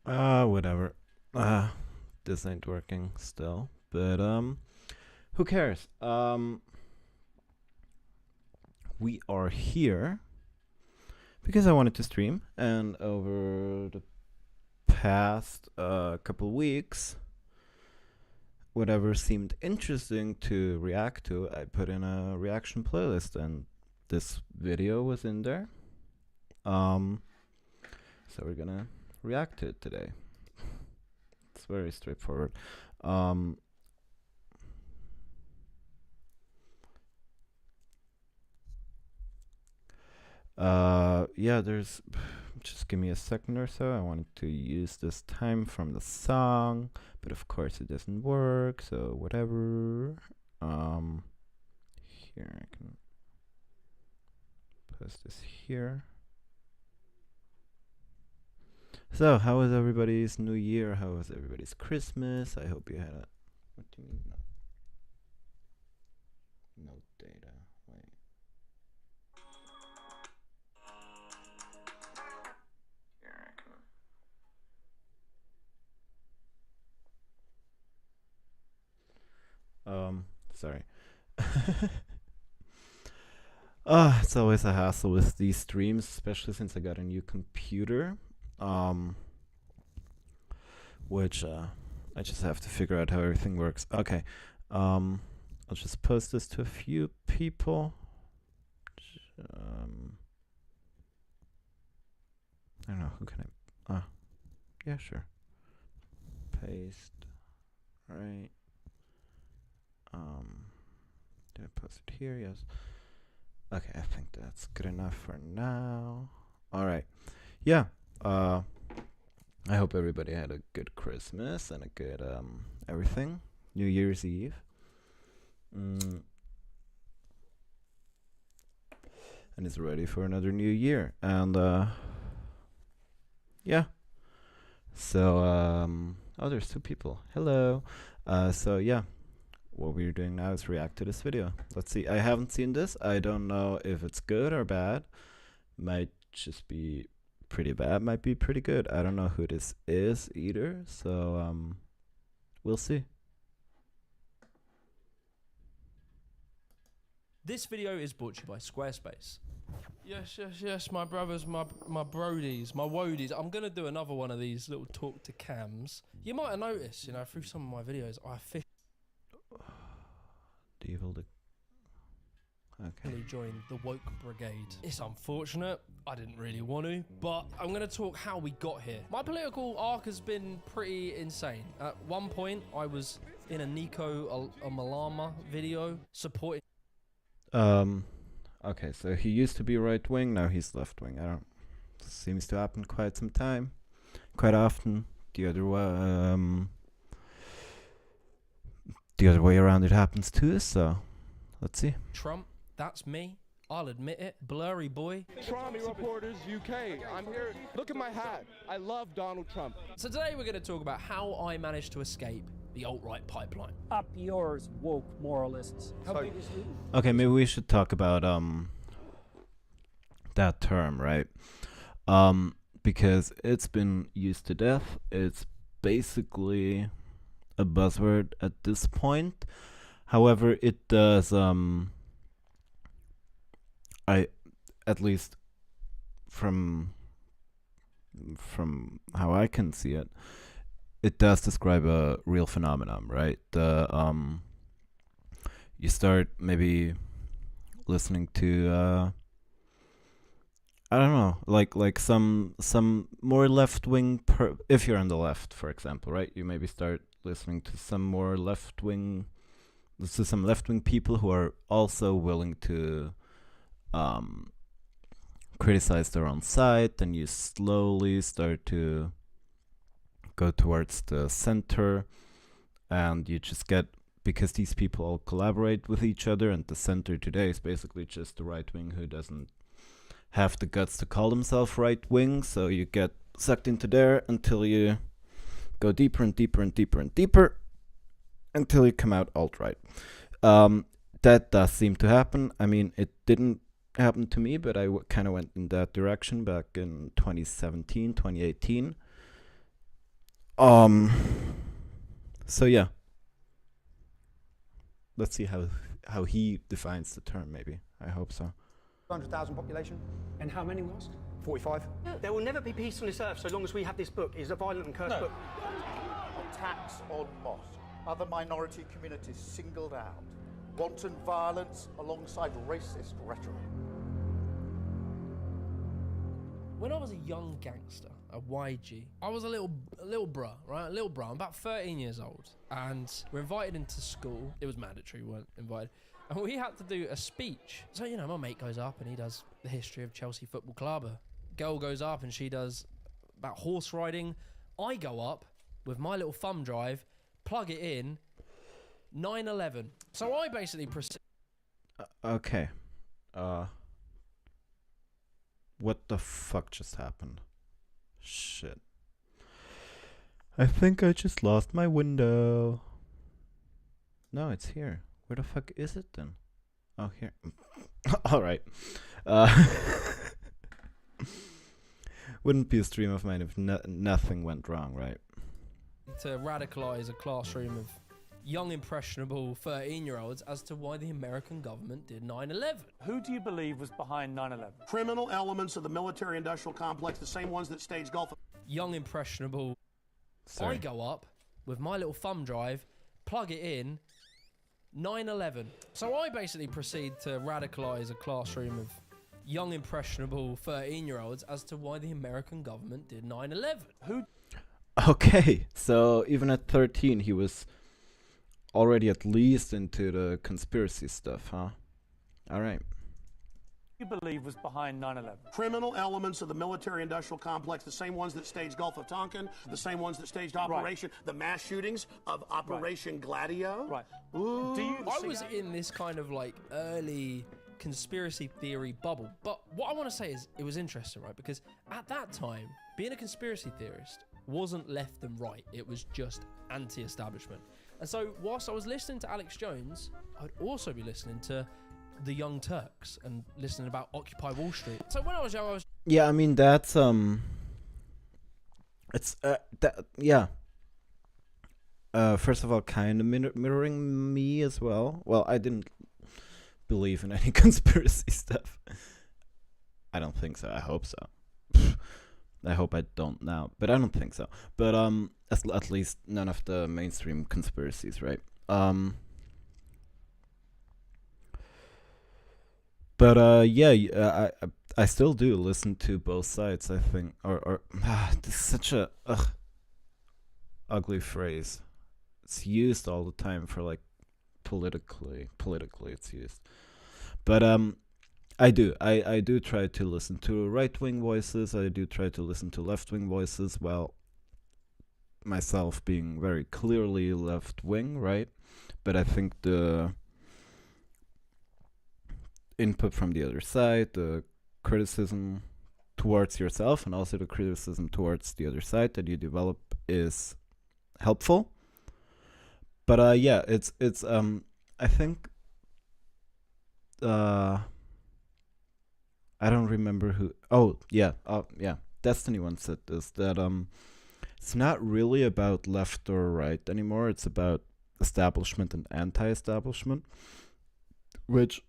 Whatever. This ain't working still, but who cares? We are here because I wanted to stream, and over the past couple weeks, whatever seemed interesting to react to, I put in a reaction playlist, and this video was in there. So we're gonna react to it today. It's very straightforward. Yeah, there's just give me a second or so. I wanted to use this time from the song, but of course it doesn't work, so whatever. Here I can post this here. So, how was everybody's New Year? How was everybody's Christmas? I hope you had a. What do you mean? No data. Wait. Here I can. Sorry. It's always a hassle with these streams, especially since I got a new computer. Which I just have to figure out how everything works. Okay. I'll just post this to a few people. I don't know, who can I yeah, sure. Paste. Right. Did I post it here? Yes. Okay, I think that's good enough for now. Alright. Yeah. I hope everybody had a good Christmas and a good everything. New Year's Eve. And is ready for another new year. And yeah. So oh, there's two people. Hello. So yeah, what we're doing now is react to this video. Let's see. I haven't seen this. I don't know if it's good or bad. Might just be pretty bad, might be pretty good. I don't know who this is either, so we'll see. This video is brought to you by Squarespace. Yes, my brothers, my brodies, my woadies. I'm gonna do another one of these little talk to cams. You might have noticed, you know, through some of my videos, I officially joined the woke brigade. It's unfortunate, I didn't really want to, but I'm gonna talk how we got here. My political arc has been pretty insane. At one point, I was in a Nico Malama video supporting. Okay, so he used to be right wing, now he's left wing. I don't. Seems to happen quite some time, quite often. The other way around it happens too. So, let's see. Trump, that's me. I'll admit it. Blurry boy. Trump Reporters UK. I'm here. Look at my hat. I love Donald Trump. So today we're going to talk about how I managed to escape the alt-right pipeline. Up yours, woke moralists. How big is you? Okay, maybe we should talk about that term, right? Because it's been used to death. It's basically a buzzword at this point. However, it does at least from how I can see it, it does describe a real phenomenon, right? You start maybe listening to I don't know, like some more left wing. If you're on the left, for example, right? You maybe start listening to some more left wing. Some left wing people who are also willing to criticize their own side. Then you slowly start to go towards the center, and you just get, because these people all collaborate with each other, and the center today is basically just the right wing who doesn't have the guts to call themselves right wing, so you get sucked into there until you go deeper and deeper and deeper and deeper until you come out alt-right. That does seem to happen. I mean, it didn't happen to me, but I kind of went in that direction back in 2017, 2018. Um. So yeah. Let's see how he defines the term. Maybe I hope so. 200,000 population. And how many lost? 45. There will never be peace on this earth so long as we have this book. It's a violent and cursed book. Attacks on mosques, other minority communities singled out, wanton violence alongside racist rhetoric. When I was a young gangster, a YG, I was a little bruh, right? A little bruh. I'm about 13 years old, and we're invited into school. It was mandatory, we weren't invited. And we had to do a speech. So, you know, my mate goes up and he does the history of Chelsea Football Club. A girl goes up and she does about horse riding. I go up with my little thumb drive, plug it in, 9/11. So I basically proceed. Okay. What the fuck just happened? Shit. I think I just lost my window. No, it's here. Where the fuck is it then? Oh, here. Alright. Wouldn't be a stream of mine if nothing went wrong, right? To radicalise a classroom of young, impressionable 13-year-olds as to why the American government did 9/11. Who do you believe was behind 9/11? Criminal elements of the military-industrial complex, the same ones that staged Gulf. Young, impressionable. Sorry. I go up with my little thumb drive, plug it in, 9/11. So I basically proceed to radicalise a classroom of young, impressionable 13-year-olds as to why the American government did 9/11. Who? Okay, so even at 13 he was already at least into the conspiracy stuff, huh? Alright. You believe was behind 9/11? Criminal elements of the military-industrial complex, the same ones that staged Gulf of Tonkin, the same ones that staged Operation, the mass shootings of Operation Gladio. Right. Ooh, Do you? I was in this kind of like early conspiracy theory bubble, but what I want to say is it was interesting, right? Because at that time, being a conspiracy theorist wasn't left and right, it was just anti-establishment. And so whilst I was listening to Alex Jones, I'd also be listening to the Young Turks and listening about Occupy Wall Street. So when I was young, I was... Yeah, I mean, that's, it's, yeah. First of all, kind of mirroring me as well. Well, I didn't believe in any conspiracy stuff. I don't think so. I hope so. I hope I don't now, but I don't think so. But at least none of the mainstream conspiracies, right? But yeah, I still do listen to both sides. I think, or this is such a ugly phrase. It's used all the time for like politically it's used. But I do try to listen to right-wing voices. I do try to listen to left-wing voices, while myself being very clearly left-wing, right? But I think the input from the other side, the criticism towards yourself and also the criticism towards the other side that you develop is helpful. But yeah, it's I think I don't remember who. Oh yeah, Destiny once said this, that it's not really about left or right anymore. It's about establishment and anti-establishment, which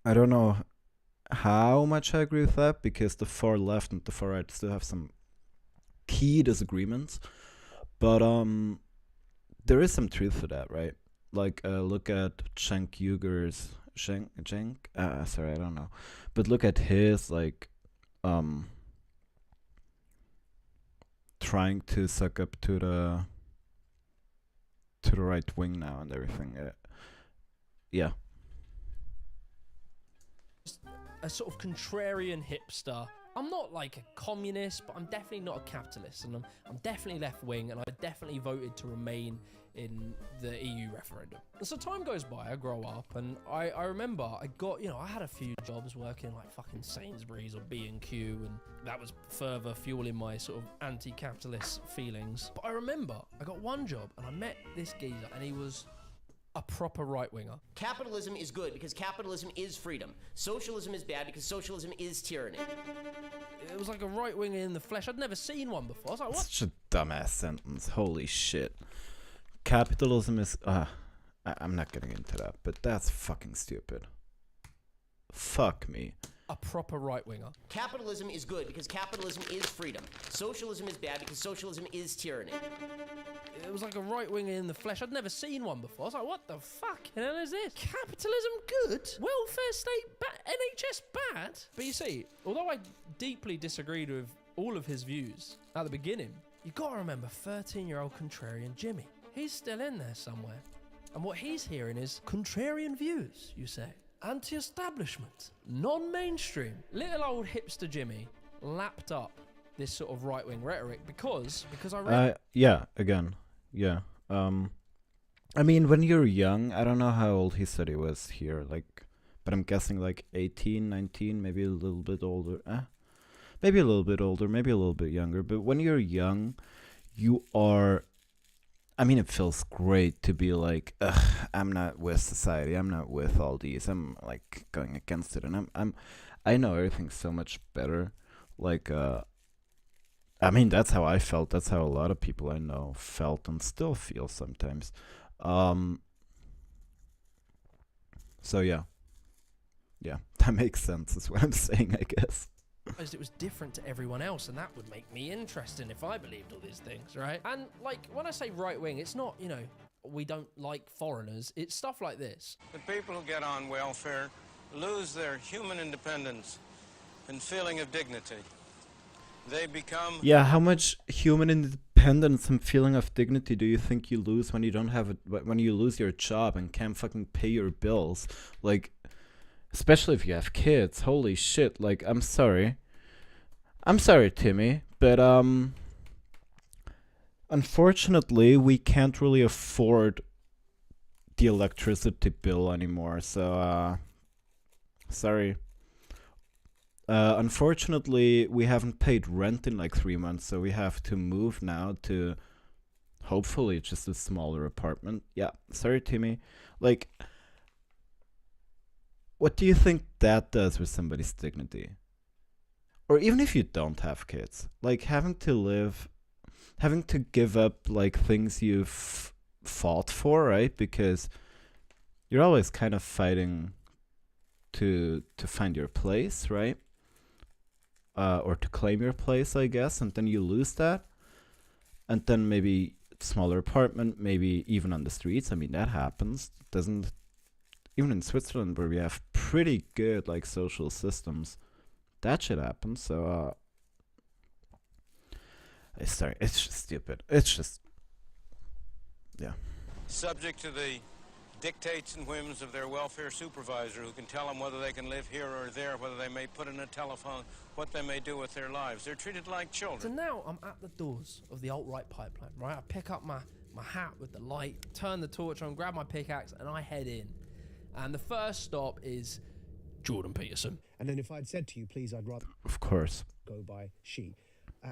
I don't know how much I agree with that, because the far left and the far right still have some key disagreements, but there is some truth to that, right? Like look at Cenk Uyghur's sorry, I don't know, but look at his like trying to suck up to the right wing now and everything. Yeah. A sort of contrarian hipster. I'm not like a communist, but I'm definitely not a capitalist, and I'm definitely left wing, and I definitely voted to remain in the EU referendum. And so time goes by, I grow up, and I remember I got, I had a few jobs working like fucking Sainsbury's or B&Q, and that was further fueling my sort of anti-capitalist feelings. But I remember I got one job and I met this geezer, and he was A proper right-winger. Capitalism is good because capitalism is freedom. Socialism is bad because socialism is tyranny. It was like a right-winger in the flesh. I'd never seen one before. I was like, what? Such a dumbass sentence. Holy shit. Capitalism is... I'm not getting into that, but that's fucking stupid. Fuck me. A proper right-winger. Capitalism is good because capitalism is freedom. Socialism is bad because socialism is tyranny. It was like a right-winger in the flesh. I'd never seen one before. I was like, what the fuck hell is this? Capitalism good? Welfare state NHS bad? But you see, although I deeply disagreed with all of his views at the beginning, you gotta remember 13-year-old contrarian Jimmy. He's still in there somewhere. And what he's hearing is contrarian views, you say. Anti-establishment, non-mainstream. Little old hipster Jimmy lapped up this sort of right-wing rhetoric because I read... Yeah, again. Yeah. I mean, when you're young, I don't know how old he said he was here, like, but I'm guessing like 18, 19, maybe a little bit older. Maybe a little bit older, maybe a little bit younger. But when you're young, you are... I mean, it feels great to be like, ugh, I'm not with society. I'm not with all these. I'm like going against it, and I know everything's so much better. Like, I mean, that's how I felt. That's how a lot of people I know felt and still feel sometimes. So yeah, that makes sense. Is what I'm saying, I guess. It was different to everyone else, and that would make me interesting if I believed all these things, right? And like when I say right wing, it's not, you know, we don't like foreigners. It's stuff like this. The people who get on welfare lose their human independence and feeling of dignity. They become... Yeah, how much human independence and feeling of dignity do you think you lose when you don't have it, when you lose your job and can't fucking pay your bills? Like, especially if you have kids. Holy shit. Like, I'm sorry, Timmy, but unfortunately we can't really afford the electricity bill anymore, so sorry. Unfortunately we haven't paid rent in like 3 months, so we have to move now to hopefully just a smaller apartment. Yeah, sorry, Timmy. Like, what do you think that does with somebody's dignity? Or even if you don't have kids, like having to give up like things you've fought for, right? Because you're always kind of fighting to find your place, right? Or to claim your place, I guess, and then you lose that. And then maybe smaller apartment, maybe even on the streets. I mean, that happens. Doesn't... Even in Switzerland, where we have pretty good like social systems, that shit happens. So sorry, it's just stupid. It's just, yeah. Subject to the dictates and whims of their welfare supervisor, who can tell them whether they can live here or there, whether they may put in a telephone, what they may do with their lives. They're treated like children. So now I'm at the doors of the alt-right pipeline, right? I pick up my hat with the light, turn the torch on, grab my pickaxe, and I head in. And the first stop is Jordan Peterson. And then if I'd said to you, please, I'd rather... Of course. ...go by she.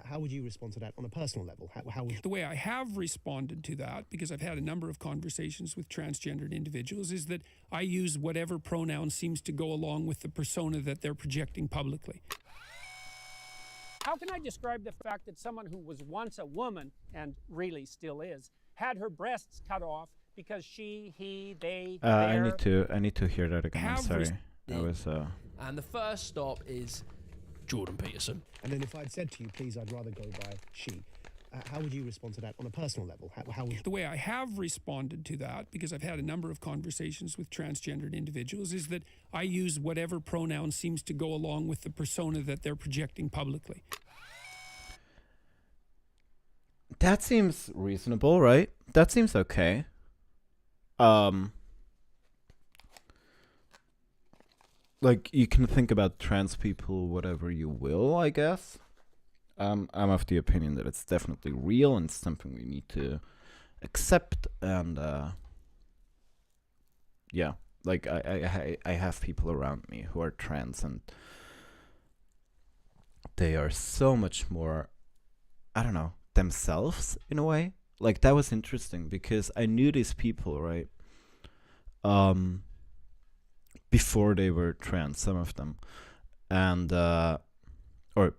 How would you respond to that on a personal level? How would you... The way I have responded to that, because I've had a number of conversations with transgendered individuals, is that I use whatever pronoun seems to go along with the persona that they're projecting publicly. How can I describe the fact that someone who was once a woman, and really still is, had her breasts cut off because she, he, they, I need to hear that again. I'm sorry. That was And the first stop is Jordan Peterson. And then if I'd said to you, please, I'd rather go by she. How would you respond to that on a personal level? How would... The way I have responded to that, because I've had a number of conversations with transgendered individuals, is that I use whatever pronoun seems to go along with the persona that they're projecting publicly. That seems reasonable, right? That seems okay. Like, you can think about trans people whatever you will, I guess. I'm of the opinion that it's definitely real and something we need to accept. And yeah, like I have people around me who are trans, and they are so much more, I don't know, themselves in a way. Like, that was interesting because I knew these people, right? before they were trans, some of them, and or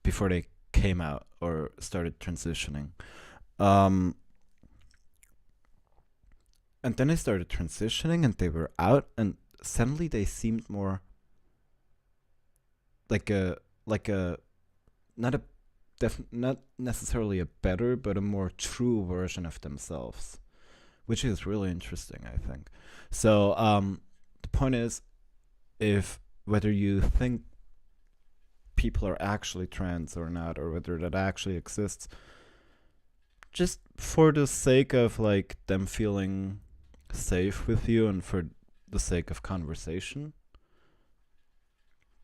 before they came out or started transitioning. Um, and then they started transitioning and they were out, and suddenly they seemed more like a not necessarily a better, but a more true version of themselves, which is really interesting, I think. So the point is, if whether you think people are actually trans or not, or whether that actually exists, just for the sake of like them feeling safe with you and for the sake of conversation,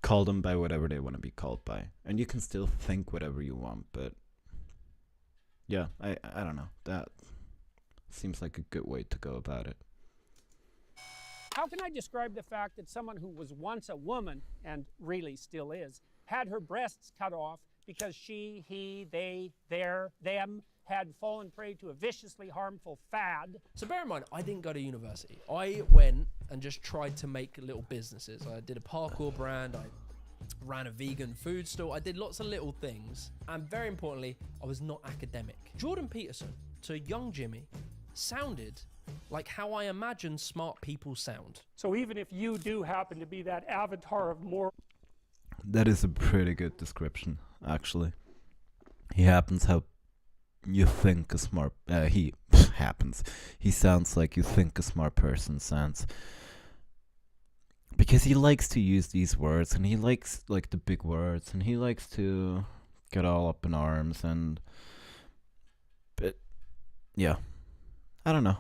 call them by whatever they want to be called by, and you can still think whatever you want. But yeah, I don't know, that seems like a good way to go about it. How can I describe the fact that someone who was once a woman, and really still is, had her breasts cut off because she, he, they, their, them had fallen prey to a viciously harmful fad? So bear in mind, I didn't go to university. I went and just tried to make little businesses. I did a parkour brand, I ran a vegan food store, I did lots of little things, and very importantly, I was not academic. Jordan Peterson, to young Jimmy, sounded like how I imagine smart people sound. So even if you do happen to be that avatar of more... That is a pretty good description, actually. He happens how you think a smart... he happens. He sounds like you think a smart person sounds. Because he likes to use these words, and he likes like the big words, and he likes to get all up in arms, and... But, yeah. I don't know.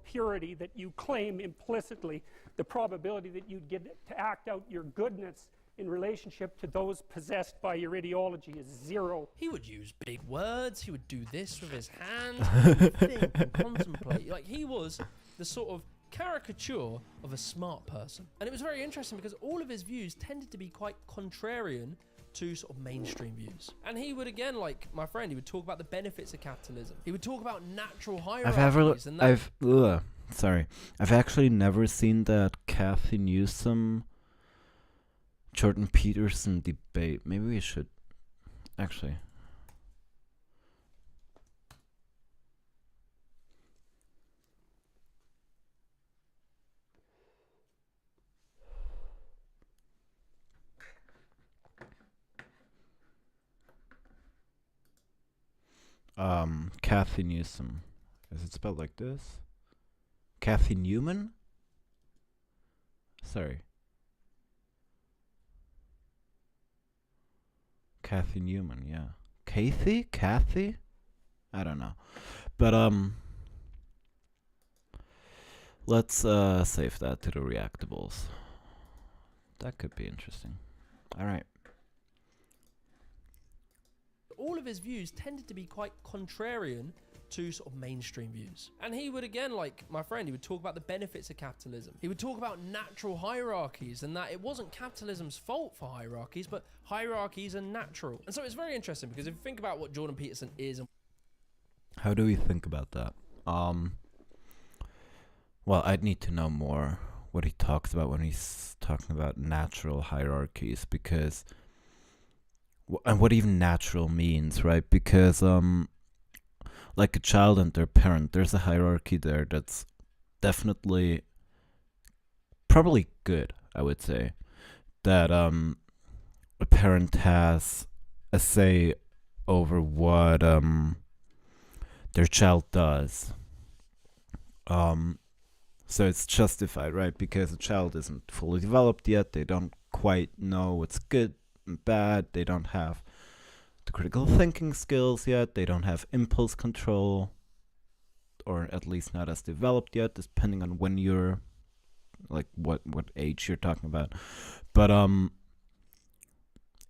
Purity that you claim implicitly, the probability that you'd get to act out your goodness in relationship to those possessed by your ideology is zero. He would use big words, he would do this with his hands, he would think and contemplate. Like, he was the sort of caricature of a smart person. And it was very interesting because all of his views tended to be quite contrarian to sort of mainstream views. And he would, again, like my friend, he would talk about the benefits of capitalism. He would talk about natural hierarchies. I've actually never seen that Kathy Newsom Jordan Peterson debate. Maybe we should actually. Kathy Newsom. Is it spelled like this? Kathy Newman? Sorry. Kathy Newman, yeah. Kathy? I don't know. But let's save that to the reactables. That could be interesting. Alright. All of his views tended to be quite contrarian to sort of mainstream views. And he would, again, like my friend, he would talk about the benefits of capitalism. He would talk about natural hierarchies and that it wasn't capitalism's fault for hierarchies, but hierarchies are natural. And so it's very interesting because if you think about what Jordan Peterson is and... How do we think about that? Well, I'd need to know more what he talks about when he's talking about natural hierarchies, because... and what even natural means, right? Because like a child and their parent, there's a hierarchy there that's definitely probably good, I would say, that a parent has a say over what their child does. So it's justified, right? Because a child isn't fully developed yet, they don't quite know what's good and bad, they don't have the critical thinking skills yet, they don't have impulse control, or at least not as developed yet, depending on when you're, like what age you're talking about. But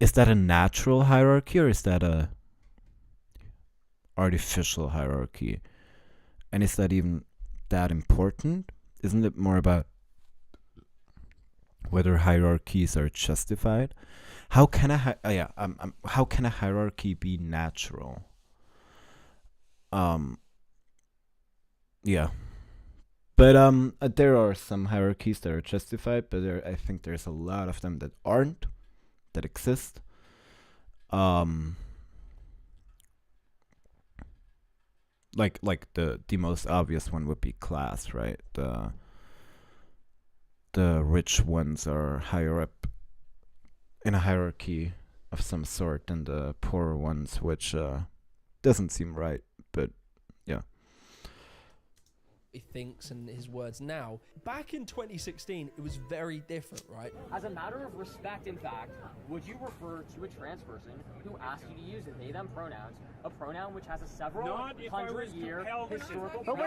is that a natural hierarchy or is that a artificial hierarchy? And is that even that important? Isn't it more about whether hierarchies are justified? How can how can a hierarchy be natural? Yeah, But there are some hierarchies that are justified, but I think there's a lot of them that aren't, that exist. Like the most obvious one would be class, right? The rich ones are higher up in a hierarchy of some sort than the poorer ones, which doesn't seem right, but yeah. He thinks and his words now. Back in 2016, it was very different, right? As a matter of respect, in fact, would you refer to a trans person who asks you to use they, them pronouns, a pronoun which has a several hundred-year historical... But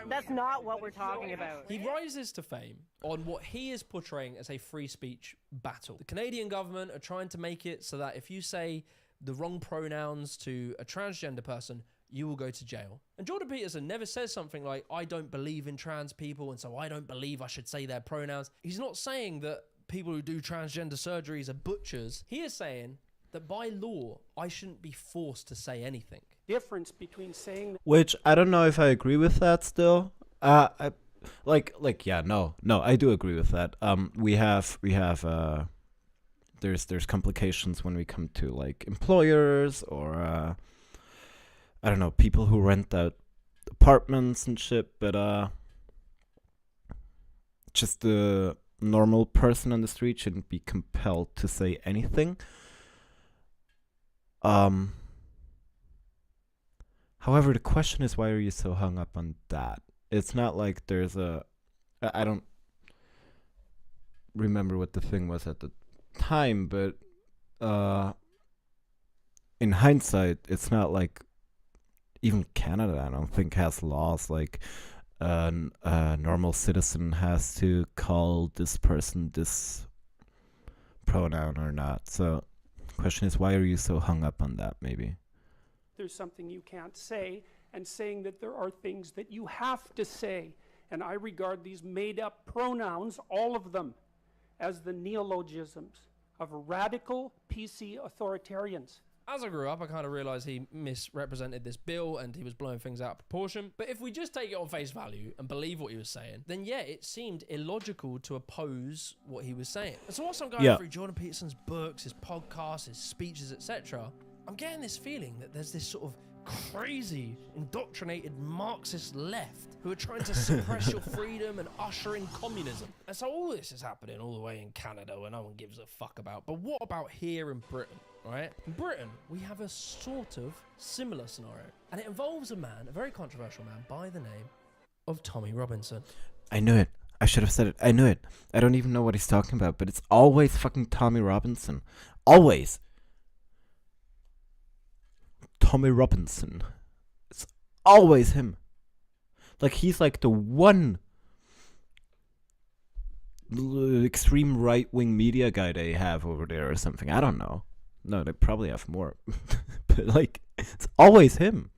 that's not what we're talking about. He rises to fame on what he is portraying as a free speech battle. The Canadian government are trying to make it so that if you say the wrong pronouns to a transgender person, you will go to jail. And Jordan Peterson never says something like, I don't believe in trans people, and so I don't believe I should say their pronouns. He's not saying that people who do transgender surgeries are butchers. He is saying that by law, I shouldn't be forced to say anything. Difference between saying... Which, I don't know if I agree with that still. I do agree with that. There's complications when we come to, like, employers or... I don't know, people who rent out apartments and shit, but just the normal person on the street shouldn't be compelled to say anything. However, the question is, why are you so hung up on that? It's not like there's I don't remember what the thing was at the time, but in hindsight, it's not like even Canada, I don't think, has laws like a normal citizen has to call this person this pronoun or not. So the question is, why are you so hung up on that, maybe? There's something you can't say, and saying that there are things that you have to say. And I regard these made-up pronouns, all of them, as the neologisms of radical PC authoritarians. As I grew up, I kind of realized he misrepresented this bill and he was blowing things out of proportion. But if we just take it on face value and believe what he was saying, then yeah, it seemed illogical to oppose what he was saying. And so whilst I'm going through Jordan Peterson's books, his podcasts, his speeches, etc., I'm getting this feeling that there's this sort of crazy, indoctrinated Marxist left who are trying to suppress your freedom and usher in communism. And so all this is happening all the way in Canada where no one gives a fuck about. But what about here in Britain? Right? In Britain, we have a sort of similar scenario. And it involves a man, a very controversial man, by the name of Tommy Robinson. I knew it. I should have said it. I knew it. I don't even know what he's talking about, but it's always fucking Tommy Robinson. Always. Tommy Robinson. It's always him. Like, he's like the one extreme right-wing media guy they have over there or something. I don't know. No, they probably have more. But, like, it's always him.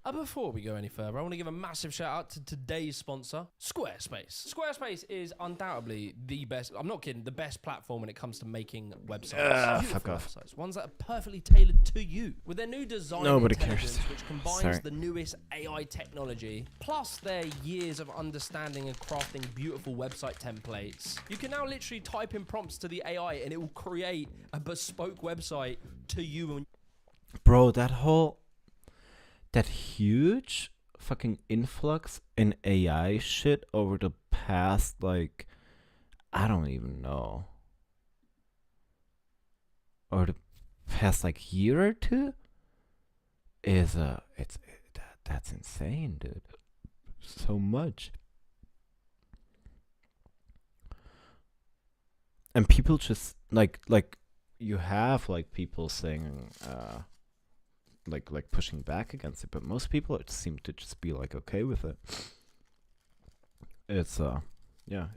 Before we go any further, I want to give a massive shout out to today's sponsor, Squarespace. Squarespace is undoubtedly the best, I'm not kidding, the best platform when it comes to making websites. Fuck off. Websites, ones that are perfectly tailored to you. With their new design intelligence, which combines the newest AI technology, plus their years of understanding and crafting beautiful website templates, you can now literally type in prompts to the AI and it will create a bespoke website to you. Bro, that huge fucking influx in AI shit over the past, like, I don't even know, or the past, like, year or two is, that's insane, dude. So much. And people just, like, you have, like, people saying, like pushing back against it, but most people seem to just be like okay with it. It's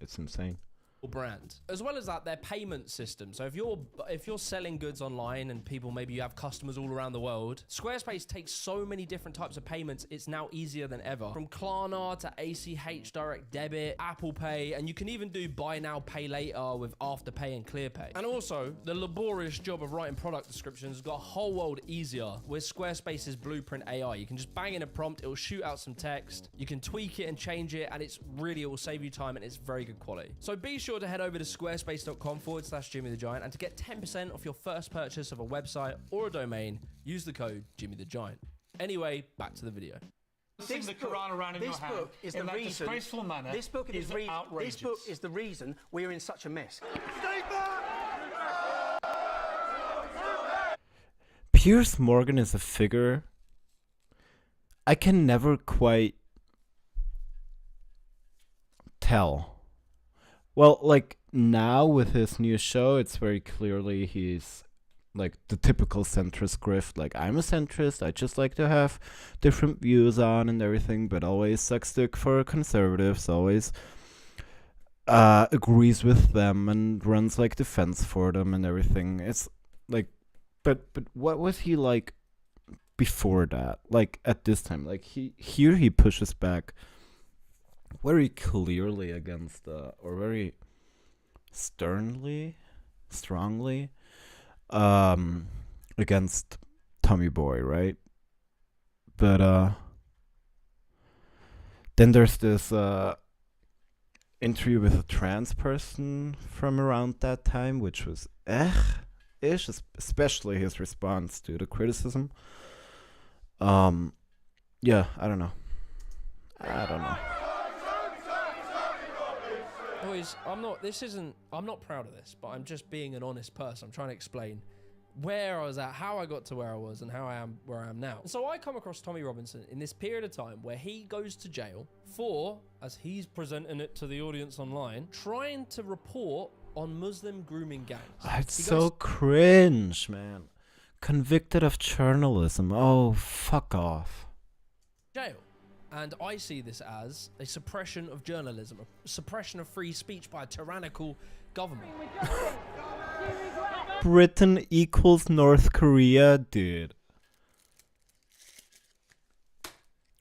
it's insane. brand. As well as that, their payment system. So if you're selling goods online and people, maybe you have customers all around the world, Squarespace takes so many different types of payments, it's now easier than ever. From Klarna to ACH direct debit, Apple Pay, and you can even do buy now, pay later with Afterpay and ClearPay. And also, the laborious job of writing product descriptions has got a whole world easier with Squarespace's Blueprint AI. You can just bang in a prompt, it'll shoot out some text, you can tweak it and change it, and it will save you time, and it's very good quality. So be sure to head over to squarespace.com/Jimmy the Giant, and to get 10% off your first purchase of a website or a domain, use the code Jimmy the Giant. Anyway, back to the video. This the Quran around in your hand book is in the that reason. disgraceful manner. This book is outrageous. This book is the reason we're in such a mess. Piers Morgan is a figure I can never quite tell. Well, like now with his new show, it's very clearly he's like the typical centrist grift. Like, I'm a centrist, I just like to have different views on and everything, but always sucks dick for conservatives, always agrees with them and runs like defense for them and everything. It's like, but what was he like before that? Like at this time, like he pushes back very clearly against or very strongly against Tommy Boy, right? But then there's this interview with a trans person from around that time, which was ish, especially his response to the criticism. Yeah, I don't know. Boys, I'm not proud of this, but I'm just being an honest person. I'm trying to explain where I was at, how I got to where I was, and how I am where I am now. And so I come across Tommy Robinson in this period of time where he goes to jail for, as he's presenting it to the audience online, trying to report on Muslim grooming gangs. It's so cringe, man. Convicted of journalism. Oh, fuck off. Jail. And I see this as a suppression of journalism, a suppression of free speech by a tyrannical government. Britain equals North Korea, dude.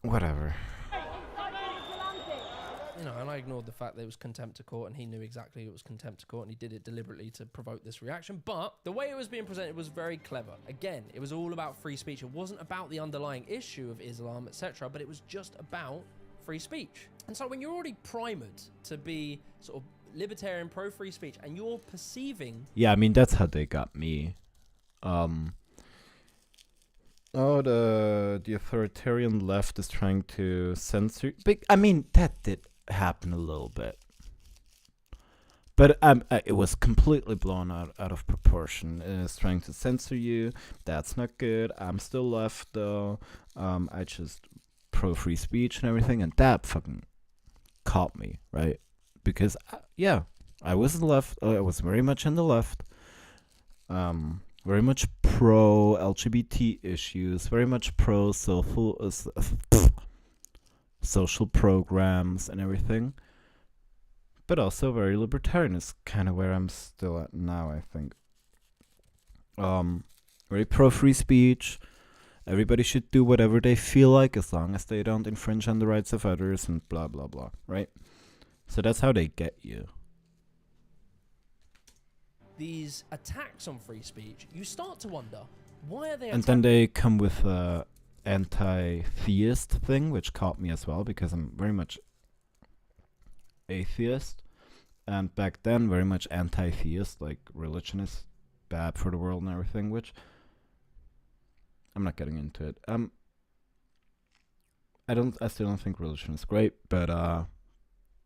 Whatever. You know, and I ignored the fact that it was contempt of court, and he knew exactly it was contempt of court, and he did it deliberately to provoke this reaction. But the way it was being presented was very clever. Again, it was all about free speech. It wasn't about the underlying issue of Islam, etc., but it was just about free speech. And so when you're already primed to be sort of libertarian, pro-free speech, and you're perceiving... Yeah, I mean, that's how they got me. The authoritarian left is trying to censor... I mean, that did happen a little bit. But it was completely blown out of proportion. It's trying to censor you. That's not good. I'm still left, though. I just pro-free speech and everything, and that fucking caught me, right? Because, I was left. I was very much in the left. Very much pro-LGBT issues. Very much social programs and everything. But also very libertarian is kind of where I'm still at now, I think. Very pro-free speech. Everybody should do whatever they feel like as long as they don't infringe on the rights of others and blah, blah, blah, right? So that's how they get you. These attacks on free speech, you start to wonder, why are they And then they come with a anti-theist thing, which caught me as well, because I'm very much atheist. And back then, very much anti-theist, like religion is bad for the world and everything, which I'm not getting into it. I still don't think religion is great, but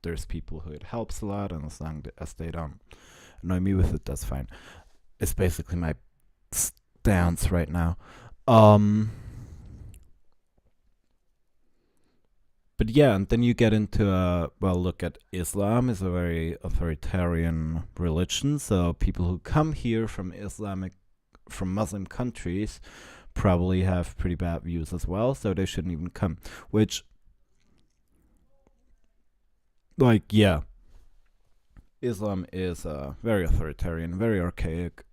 there's people who it helps a lot, and as long as they don't annoy me with it, that's fine. It's basically my stance right now. But yeah, and then you get into look at Islam is a very authoritarian religion, so people who come here from Muslim countries probably have pretty bad views as well, so they shouldn't even come. Which, like, yeah, Islam is very authoritarian, very archaic.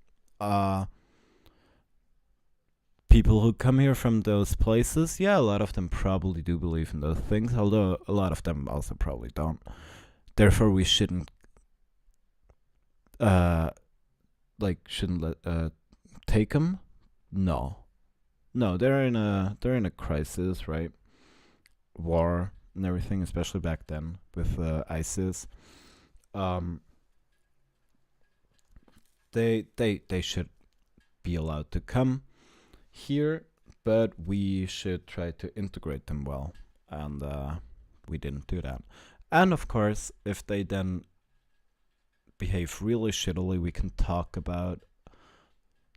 People who come here from those places, yeah, a lot of them probably do believe in those things, although a lot of them also probably don't. Therefore, we shouldn't take them. No, they're in a crisis, right? War and everything, especially back then with ISIS. They should be allowed to come here, but we should try to integrate them well, and we didn't do that. And of course, if they then behave really shittily, we can talk about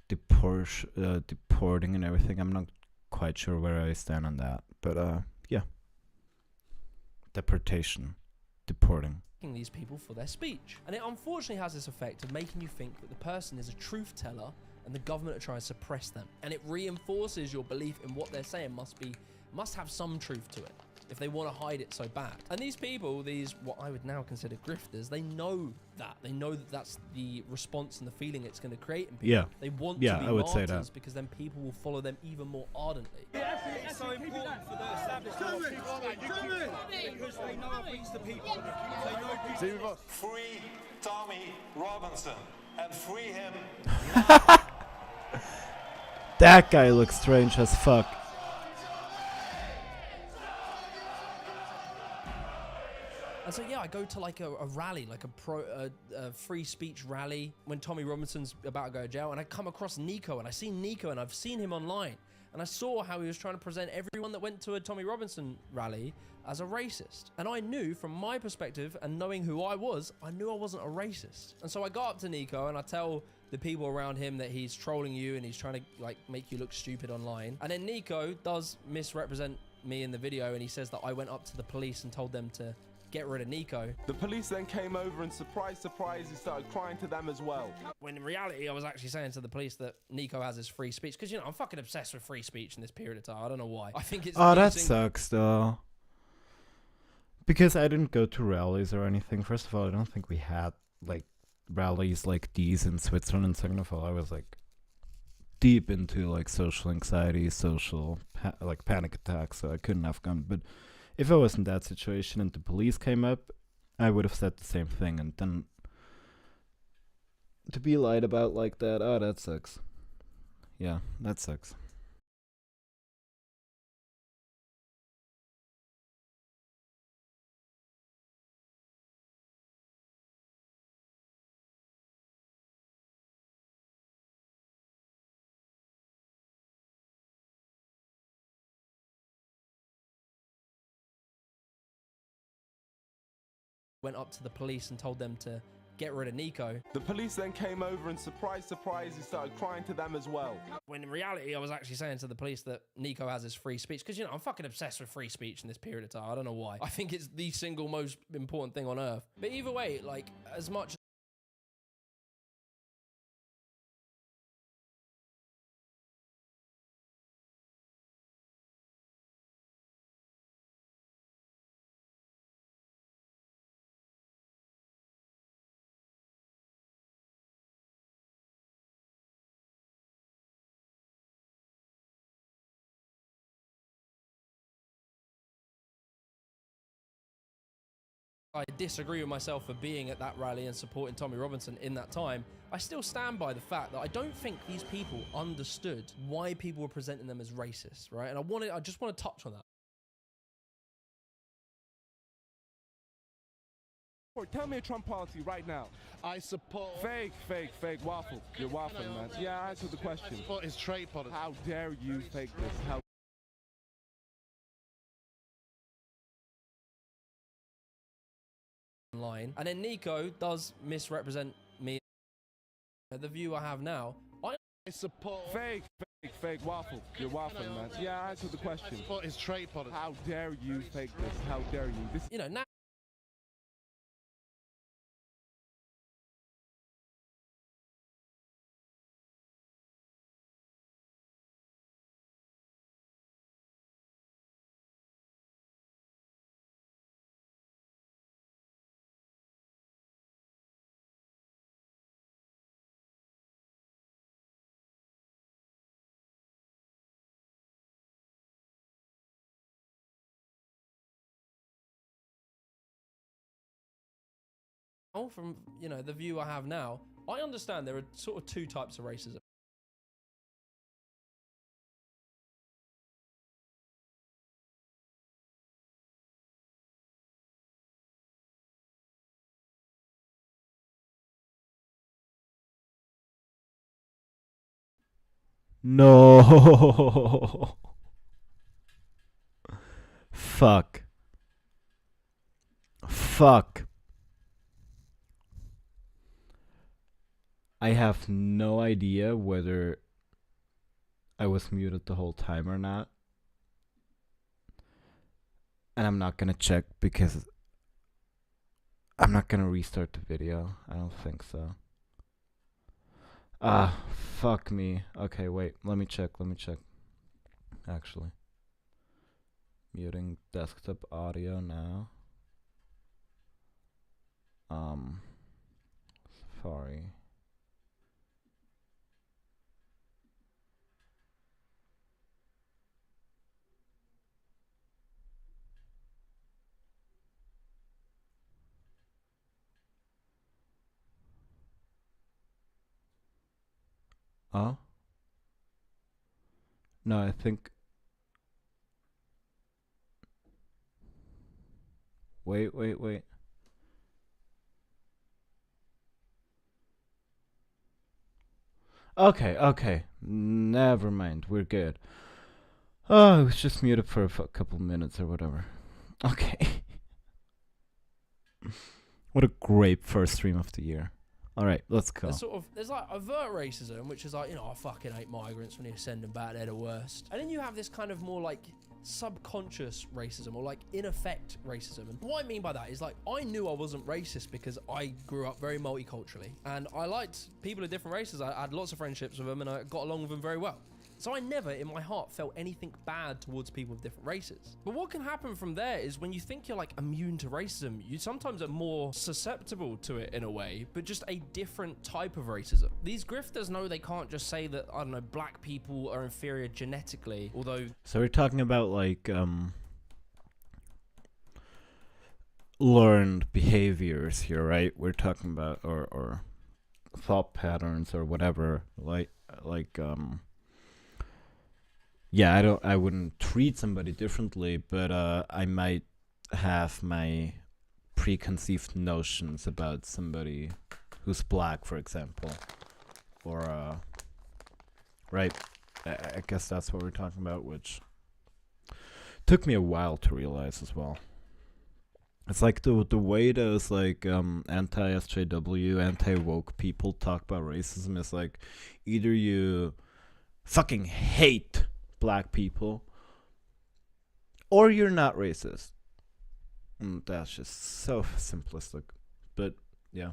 deporting and everything. I'm not quite sure where I stand on that, but yeah, deporting these people for their speech. And it unfortunately has this effect of making you think that the person is a truth teller and the government are trying to suppress them. And it reinforces your belief in what they're saying must have some truth to it if they want to hide it so bad. And these people, these what I would now consider grifters, they know that. They know that that's the response and the feeling it's going to create in people. Yeah. They want Yeah, to be I would say martyrs that. because then people will follow them even more ardently. It's so important for the establishment because they know it brings the people. They know Free Tommy Robinson and free him. That guy looks strange as fuck. And so yeah, I go to like a rally, like a free speech rally when Tommy Robinson's about to go to jail, and I come across Nico, and I see Nico, and I've seen him online, and I saw how he was trying to present everyone that went to a Tommy Robinson rally as a racist. And I knew from my perspective and knowing who I was, I knew I wasn't a racist. And so I go up to Nico and I tell the people around him that he's trolling you and he's trying to like make you look stupid online. And then Nico does misrepresent me in the video, and he says that I went up to the police and told them to get rid of Nico. The police then came over and surprise, he started crying to them as well. When in reality, I was actually saying to the police that Nico has his free speech. Because, you know, I'm fucking obsessed with free speech in this period of time. I don't know why. I think it's... Oh, that sucks, though. Because I didn't go to rallies or anything. First of all, I don't think we had, like, rallies like these in Switzerland. And second of all, I was, like, deep into, like, social anxiety, like, panic attacks, so I couldn't have gone. But if I was in that situation and the police came up, I would have said the same thing. And then to be lied about like that, oh, that sucks. Yeah, that sucks. Went up to the police and told them to get rid of Nico. The police then came over and surprise, he started crying to them as well. When in reality, I was actually saying to the police that Nico has his free speech. Because, you know, I'm fucking obsessed with free speech in this period of time. I don't know why. I think it's the single most important thing on earth. But either way, like, as much I disagree with myself for being at that rally and supporting Tommy Robinson in that time, I still stand by the fact that I don't think these people understood why people were presenting them as racist, right? And I just want to touch on that. Tell me a Trump policy right now. I support... Fake, waffle. You're waffling, man. Yeah, answer the question. I support his trade policy. How dare you fake this? How Online. And then Nico does misrepresent me. The view I have now, I support... Fake, waffle. You're waffling, man. Yeah, answer the question. I support his trade policy. How dare you fake this? How dare you? This... You know, now from, you know, the view I have now, I understand there are sort of two types of racism. No. Fuck. Fuck. I have no idea whether I was muted the whole time or not. And I'm not gonna check because I'm not gonna restart the video. I don't think so. Ah, fuck me. Okay, wait. Let me check. Actually. Muting desktop audio now. Sorry. Oh? No, I think... Wait. Okay. Never mind. We're good. Oh, I was just muted for a couple minutes or whatever. Okay. What a great first stream of the year. Alright, let's go. There's like overt racism, which is like, you know, I fucking hate migrants when you send them back, they're the worst. And then you have this kind of more like subconscious racism, or like in effect racism. And what I mean by that is, like, I knew I wasn't racist because I grew up very multiculturally and I liked people of different races. I had lots of friendships with them and I got along with them very well. So I never in my heart felt anything bad towards people of different races. But what can happen from there is when you think you're like immune to racism, you sometimes are more susceptible to it in a way, but just a different type of racism. These grifters know they can't just say that, I don't know, black people are inferior genetically, although... So we're talking about like learned behaviors here, right? We're talking about or thought patterns or whatever, yeah, I wouldn't treat somebody differently, but I might have my preconceived notions about somebody who's black, for example, or right. I guess that's what we're talking about, which took me a while to realize as well. It's like the way those like anti-SJW, anti-woke people talk about racism is like either you fucking hate black people or you're not racist. And that's just so simplistic. But yeah.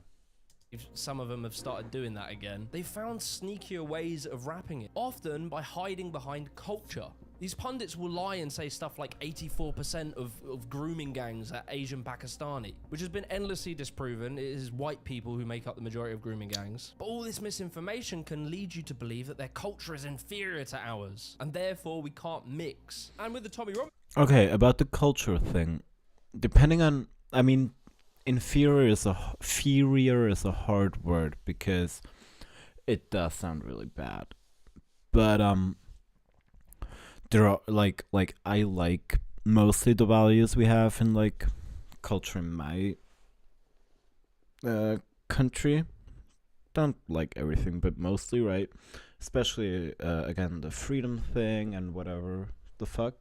If some of them have started doing that again, they found sneakier ways of wrapping it, often by hiding behind culture. These pundits will lie and say stuff like 84% of grooming gangs are Asian Pakistani, which has been endlessly disproven. It is white people who make up the majority of grooming gangs. But all this misinformation can lead you to believe that their culture is inferior to ours, and therefore we can't mix. And with the Tommy Robinson... Okay, about the culture thing, depending on, I mean, inferior is a hard word because it does sound really bad. But there are like I like mostly the values we have in like culture in my country. Don't like everything, but mostly, right? Especially again the freedom thing and whatever the fuck.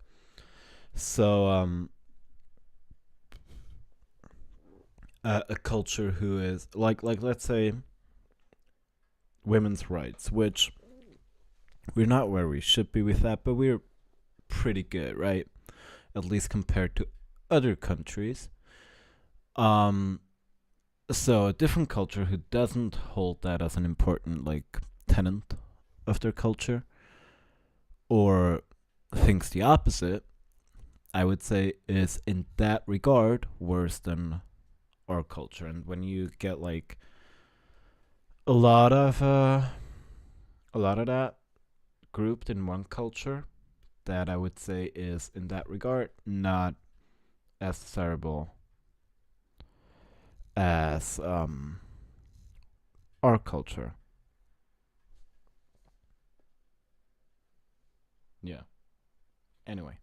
So a culture who is like let's say women's rights, which we're not where we should be with that, but we're pretty good, right? At least compared to other countries. So a different culture who doesn't hold that as an important like tenet of their culture, or thinks the opposite, I would say is in that regard worse than our culture. And when you get like a lot of that grouped in one culture, that I would say is in that regard not as desirable as our culture. Yeah. Anyway.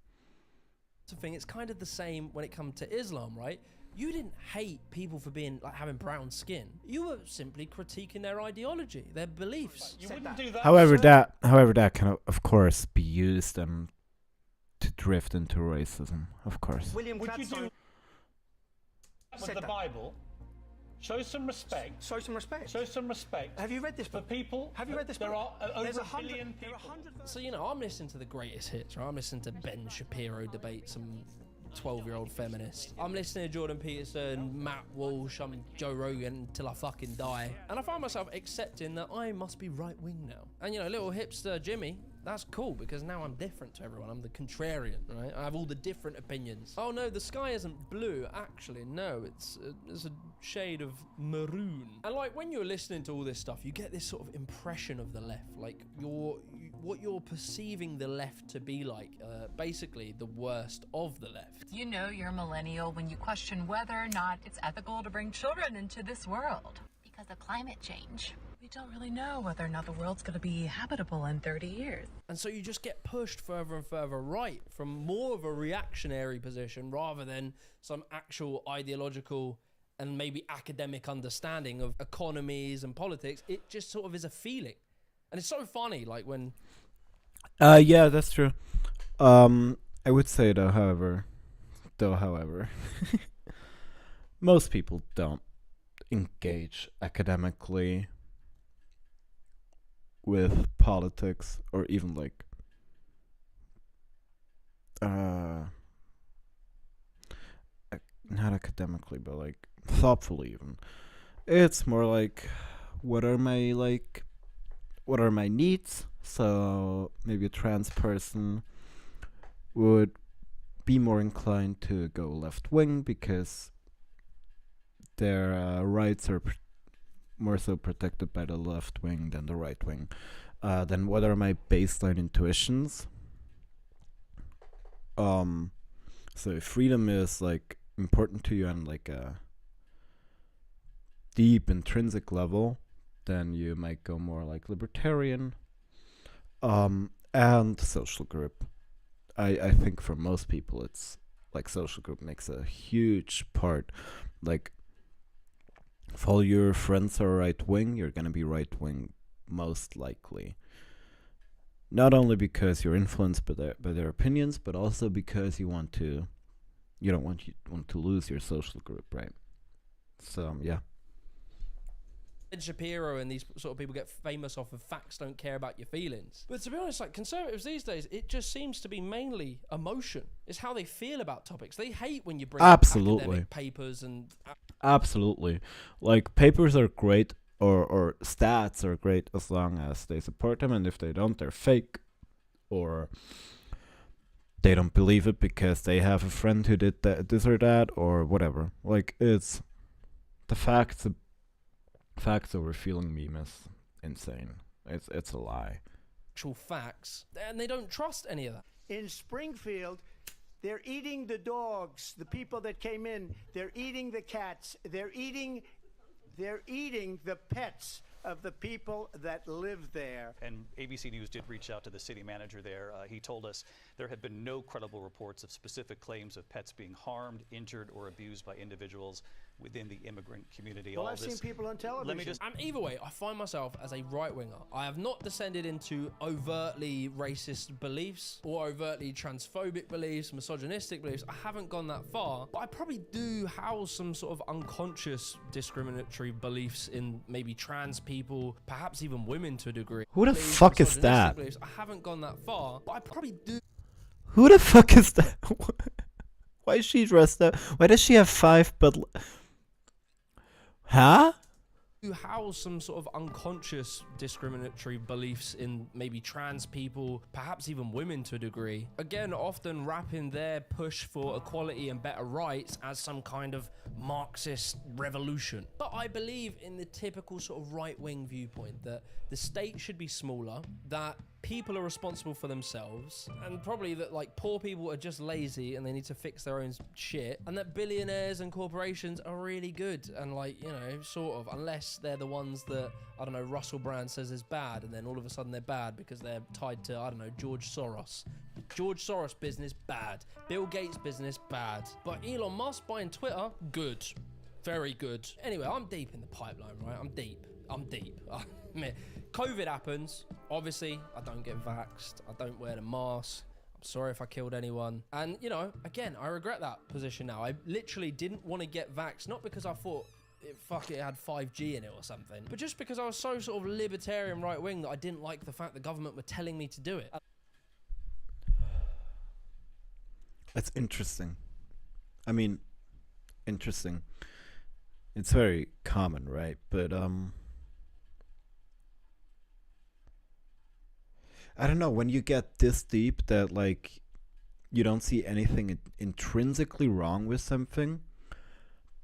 Thing, it's kind of the same when it comes to Islam, right? You didn't hate people for being like having brown skin. You were simply critiquing their ideology, their beliefs. You wouldn't do that. However, that can of course be used to drift into racism. Of course. William Would you do Gladstone with the Bible? Show some respect. Show some respect. Show some respect. Have you read this book? For people. Have you read this there book? Are over There's a billion people. There are 100. So, you know, I'm listening to the greatest hits, right? I'm listening to Ben Shapiro debate some 12-year-old feminist. I'm listening to Jordan Peterson, Matt Walsh, I'm Joe Rogan until I fucking die. And I find myself accepting that I must be right-wing now. And, you know, little hipster Jimmy, that's cool because now I'm different to everyone. I'm the contrarian, right? I have all the different opinions. Oh no, the sky isn't blue. Actually, no, it's a shade of maroon. And like when you're listening to all this stuff, you get this sort of impression of the left, like what you're perceiving the left to be like, basically the worst of the left. You know you're a millennial when you question whether or not it's ethical to bring children into this world. Because of climate change. We don't really know whether or not the world's going to be habitable in 30 years. And so you just get pushed further and further right from more of a reactionary position rather than some actual ideological and maybe academic understanding of economies and politics. It just sort of is a feeling. And it's so funny, like when... Yeah, that's true. I would say however, most people don't engage academically with politics or even like not academically but like thoughtfully even. It's more like what are my needs? So maybe a trans person would be more inclined to go left wing because their rights are more so protected by the left wing than the right wing. Then what are my baseline intuitions? So if freedom is like important to you on like a deep intrinsic level, then you might go more like libertarian. And social group. I think for most people it's like social group makes a huge part. Like if all your friends are right wing, you're gonna be right wing most likely. Not only because you're influenced by their opinions, but also because you don't want to lose your social group, right? So yeah. Ben Shapiro and these sort of people get famous off of facts don't care about your feelings. But to be honest, like conservatives these days, it just seems to be mainly emotion. It's how they feel about topics. They hate when you bring up academic papers and... Absolutely. Like papers are great or stats are great as long as they support them, and if they don't, they're fake or they don't believe it because they have a friend who did this or that or whatever. Like it's the facts over feeling meme is insane. It's a lie. Actual facts, and they don't trust any of that. In Springfield, they're eating the dogs, the people that came in. They're eating the cats. They're eating the pets of the people that live there. And ABC News did reach out to the city manager there. He told us there had been no credible reports of specific claims of pets being harmed, injured, or abused by individuals within the immigrant community. Well, I've seen people on television. Let me just... Either way, I find myself as a right-winger. I have not descended into overtly racist beliefs or overtly transphobic beliefs, misogynistic beliefs. I haven't gone that far, but I probably do house some sort of unconscious discriminatory beliefs in maybe trans people, perhaps even women to a degree. Who the fuck is that? Beliefs. I haven't gone that far, but I probably do. Who the fuck is that? Why is she dressed up? Why does she have 5 but... Huh? You house some sort of unconscious discriminatory beliefs in maybe trans people, perhaps even women to a degree. Again, often wrapping their push for equality and better rights as some kind of Marxist revolution. But I believe in the typical sort of right-wing viewpoint that the state should be smaller, that people are responsible for themselves, and probably that like poor people are just lazy and they need to fix their own shit, and that billionaires and corporations are really good and like, you know, sort of, unless they're the ones that, I don't know, Russell Brand says is bad, and then all of a sudden they're bad because they're tied to, I don't know, George Soros. George Soros business, bad. Bill Gates business, bad. But Elon Musk buying Twitter, good. Very good. Anyway, I'm deep in the pipeline, right? I'm deep. COVID happens. Obviously, I don't get vaxxed. I don't wear the mask. I'm sorry if I killed anyone. And, you know, again, I regret that position now. I literally didn't want to get vaxxed, not because I thought it had 5G in it or something, but just because I was so sort of libertarian right-wing that I didn't like the fact the government were telling me to do it. That's interesting. I mean, interesting. It's very common, right? But I don't know, when you get this deep that like you don't see anything intrinsically wrong with something,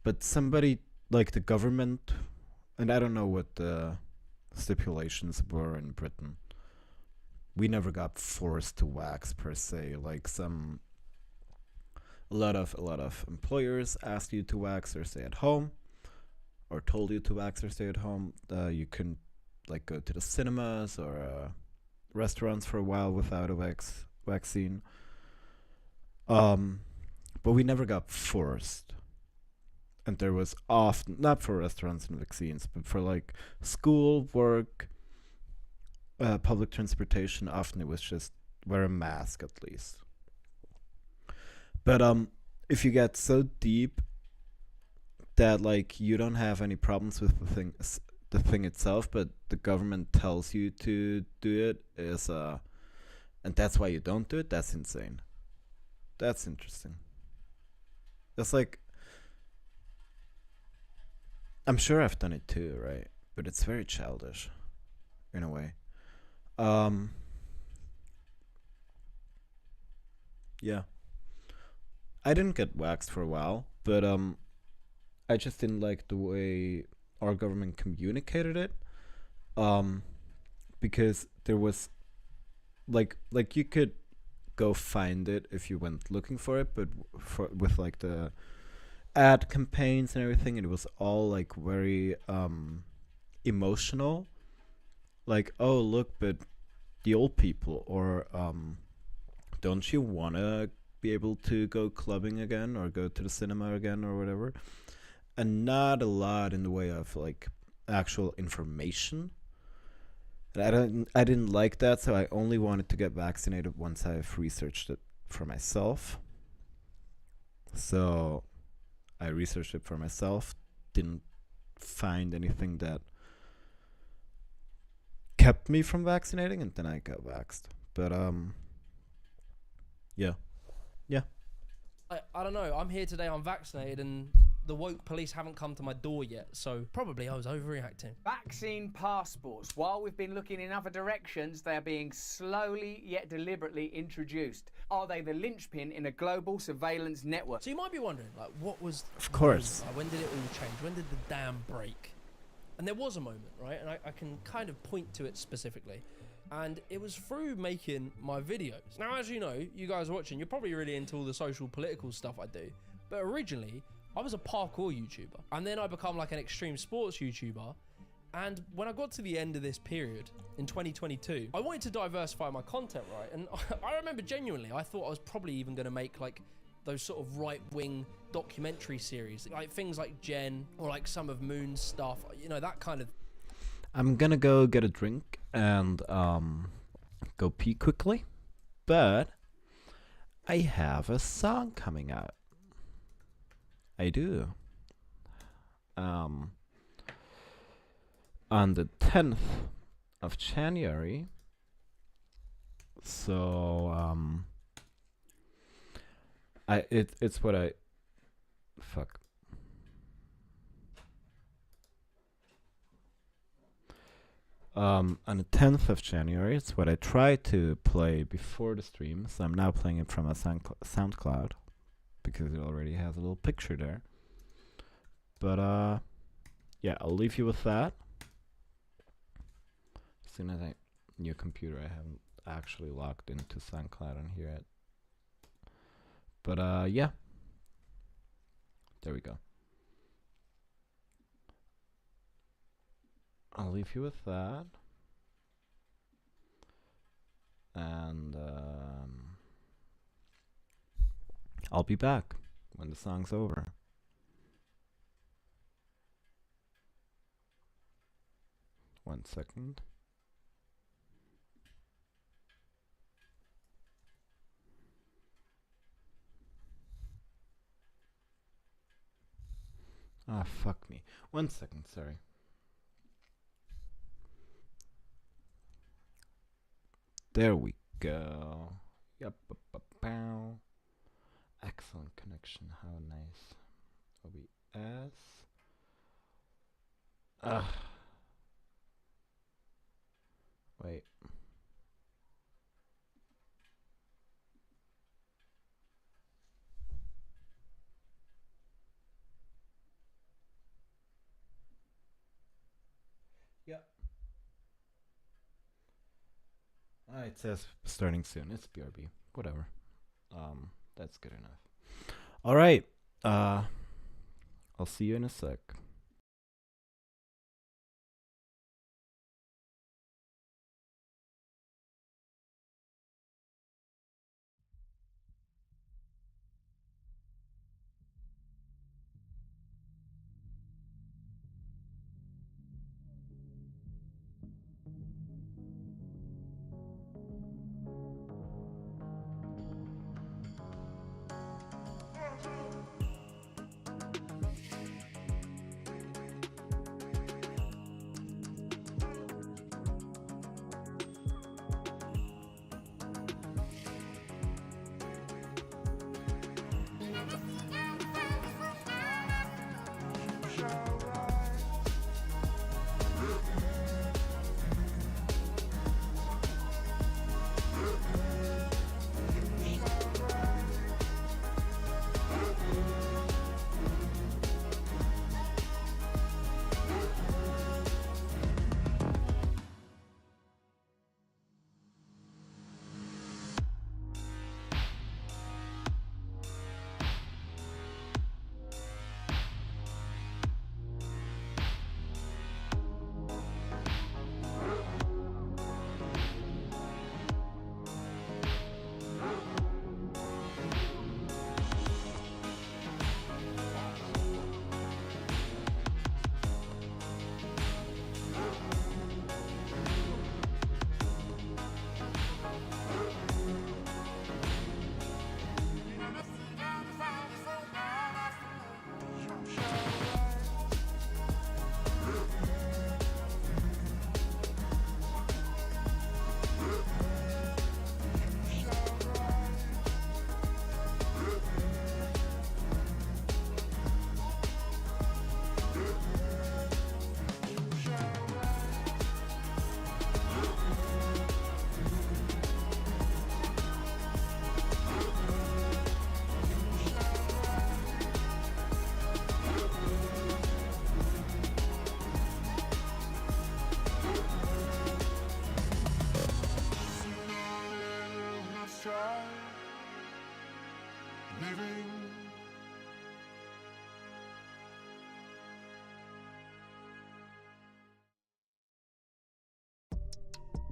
but somebody like the government, and I don't know what the stipulations were in Britain. We never got forced to wax per se. Like a lot of employers asked you to wax or stay at home, or told you to wax or stay at home. You couldn't like go to the cinemas or restaurants for a while without a vaccine. But we never got forced. And there was often, not for restaurants and vaccines, but for like school, work, public transportation, often it was just wear a mask at least. But if you get so deep that like you don't have any problems with the thing itself, but the government tells you to do it, and that's why you don't do it, that's insane. That's interesting. That's like, I'm sure I've done it too, right? But it's very childish in a way. Yeah. I didn't get waxed for a while, but I just didn't like the way our government communicated it. Because there was like you could go find it if you went looking for it, but with like the ad campaigns and everything, it was all like very emotional. Like, oh look, but the old people, or don't you wanna be able to go clubbing again or go to the cinema again or whatever? And not a lot in the way of like actual information. And I didn't like that, so I only wanted to get vaccinated once I've researched it for myself. So I researched it for myself, didn't find anything that kept me from vaccinating, and then I got vaxxed. But yeah. I don't know. I'm here today, I'm vaccinated, and the woke police haven't come to my door yet, so probably I was overreacting. Vaccine passports. While we've been looking in other directions, they are being slowly yet deliberately introduced. Are they the linchpin in a global surveillance network? So you might be wondering, like, what was... Of course. When did it all change? When did the dam break? And there was a moment, right? And I can kind of point to it specifically. And it was through making my videos. Now, as you know, you guys are watching, you're probably really into all the social political stuff I do. But originally, I was a parkour YouTuber. And then I become like an extreme sports YouTuber. And when I got to the end of this period in 2022, I wanted to diversify my content, right? And I remember genuinely, I thought I was probably even going to make like those sort of right-wing documentary series, like things like Jen or like some of Moon's stuff, you know, that kind of. I'm gonna go get a drink and go pee quickly, but I have a song coming out. I do. On the 10th of January. So it's what I fuck. On the 10th of January, it's what I tried to play before the stream, so I'm now playing it from a SoundCloud because it already has a little picture there. But yeah, I'll leave you with that. As soon as new computer, actually logged into SoundCloud and hear it. But yeah. There we go. I'll leave you with that. And I'll be back when the song's over. One second. Ah, fuck me. 1 second, sorry. There we go. Yup. Excellent connection. How nice. OBS. Wait. Yep. It says starting soon. It's BRB. Whatever. That's good enough. All right. I'll see you in a sec.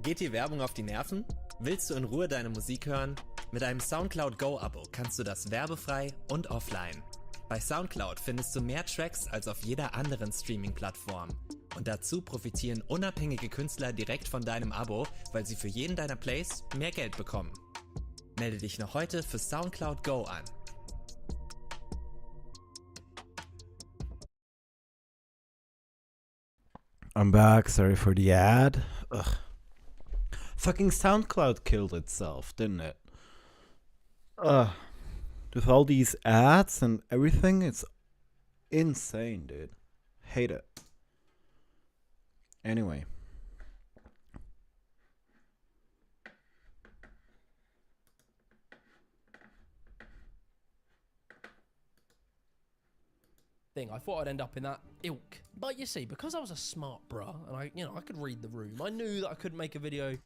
Geht dir Werbung auf die Nerven? Willst du in Ruhe deine Musik hören? Mit einem SoundCloud Go-Abo kannst du das werbefrei und offline. Bei SoundCloud findest du mehr Tracks als auf jeder anderen Streaming-Plattform. Und dazu profitieren unabhängige Künstler direkt von deinem Abo, weil sie für jeden deiner Plays mehr Geld bekommen. Melde dich noch heute für SoundCloud Go an. I'm back. Sorry for the ad. Ugh. Fucking SoundCloud killed itself, didn't it? With all these ads and everything, it's insane, dude. Hate it. Anyway. I thought I'd end up in that ilk. But you see, because I was a smart bruh and I could read the room, I knew that I couldn't make a video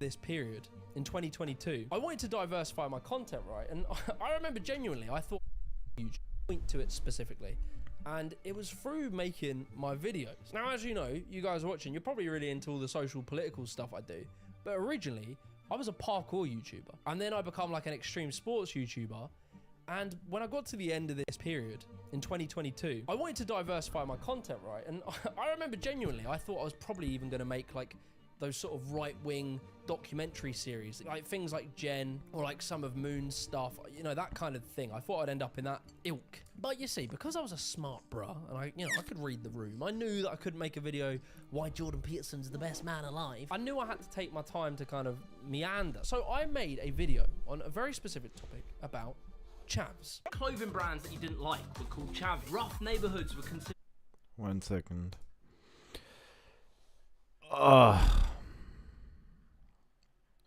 this period in 2022, I wanted to diversify my content, right? And I remember genuinely, I thought huge point to it specifically. And it was through making my videos. Now, as you know, you guys are watching, you're probably really into all the social political stuff I do. But originally, I was a parkour YouTuber. And then I become like an extreme sports YouTuber. And when I got to the end of this period in 2022, I wanted to diversify my content, right? And I remember genuinely, I thought I was probably even going to make like those sort of right-wing documentary series, like things like Jen or like some of Moon's stuff, you know, that kind of thing. I thought I'd end up in that ilk. But you see, because I was a smart bruh and I could read the room, I knew that I couldn't make a video why Jordan Peterson's the best man alive. I knew I had to take my time to kind of meander. So I made a video on a very specific topic about chavs. Clothing brands that you didn't like were called chavs. Rough neighborhoods were considered. 1 second.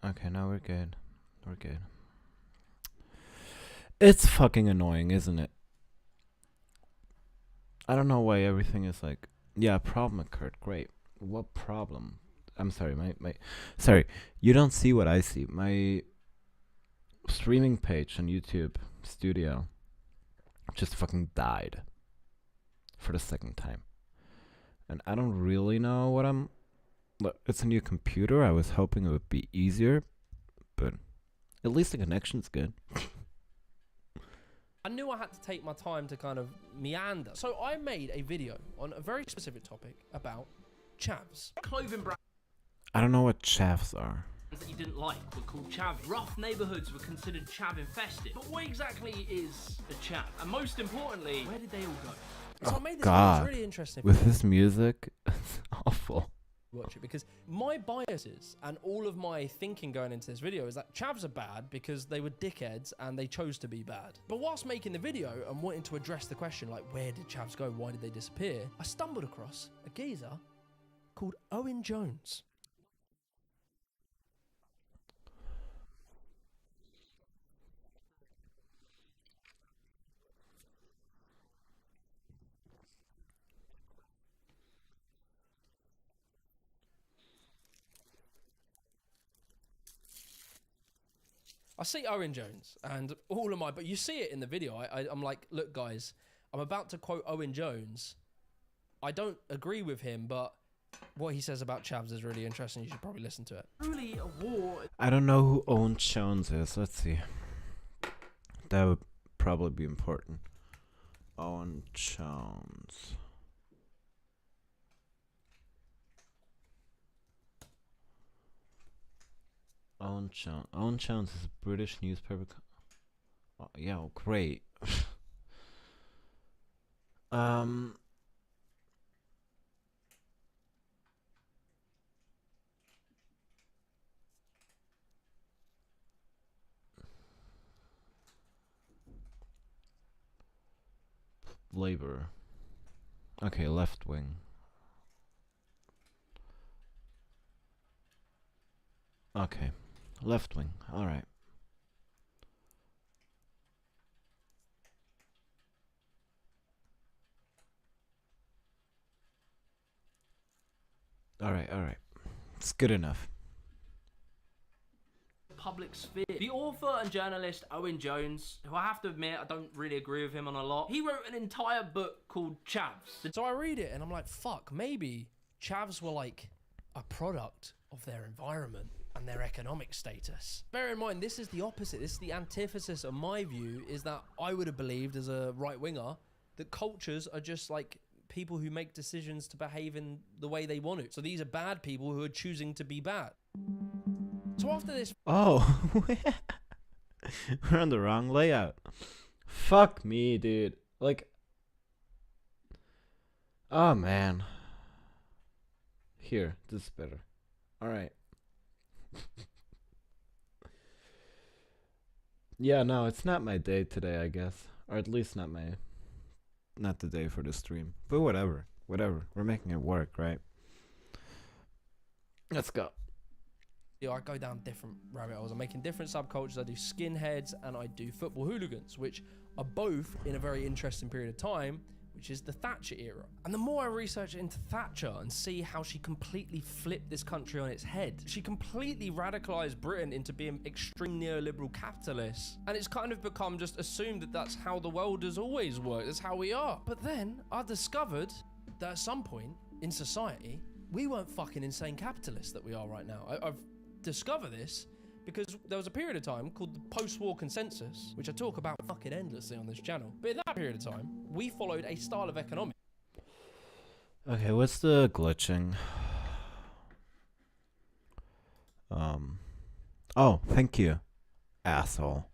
Okay, now we're good. We're good. It's fucking annoying, isn't it? I don't know why everything is like, yeah, problem occurred. Great. What problem? I'm sorry, sorry. You don't see what I see. My streaming page on YouTube Studio just fucking died for the second time. And I don't really know what I'm... Look, it's a new computer. I was hoping it would be easier, but at least the connection's good. I knew I had to take my time to kind of meander. So I made a video on a very specific topic about chavs. Clothing brands I don't know what chavs are. that you didn't like were called chavs. Rough neighborhoods were considered chav infested. But what exactly is a chav? And most importantly, where did they all go? So I made this God, video. It's really interesting. with this music, it's awful. Watch it, because my biases and all of my thinking going into this video is that chavs are bad because they were dickheads and they chose to be bad. But whilst making the video and wanting to address the question like, where did chavs go, why did they disappear, I stumbled across a geezer called Owen Jones. I see Owen Jones and all of my, but you see it in the video. I'm like, look guys, I'm about to quote Owen Jones. I don't agree with him, but what he says about chavs is really interesting. You should probably listen to it. Truly a war. I don't know who Owen Jones is. Let's see. That would probably be important. Owen Jones. Owen Jones. Owen Jones is a British newspaper. Oh, yeah, great. Labour. Okay, left wing. Okay, left wing. All right. All right. It's good enough. Public sphere. The author and journalist Owen Jones, who I have to admit I don't really agree with him on a lot, he wrote an entire book called Chavs. So I read it and I'm like, fuck, maybe chavs were like a product of their environment and their economic status. Bear in mind, this is the opposite. This is the antithesis of my view, is that I would have believed as a right-winger that cultures are just like people who make decisions to behave in the way they want to. So these are bad people who are choosing to be bad. So after this... Oh, we're on the wrong layout. Fuck me, dude. Like... Oh, man. Here, this is better. Alright. Yeah, no, it's not my day today, I guess. Or at least not the day for the stream. But whatever. We're making it work, right? Let's go. I go down different rabbit holes. I'm making different subcultures. I do skinheads and I do football hooligans, which are both in a very interesting period of time which is the Thatcher era. And the more I research into Thatcher and see how she completely flipped this country on its head, she completely radicalized Britain into being extreme neoliberal capitalists. And it's kind of become just assumed that that's how the world has always worked, that's how we are. But then I discovered that at some point in society, we weren't fucking insane capitalists that we are right now. I've discovered this because there was a period of time called the post-war consensus, which I talk about fucking endlessly on this channel. But in that period of time, we followed a style of economics. Okay, what's the glitching? Oh, thank you, asshole.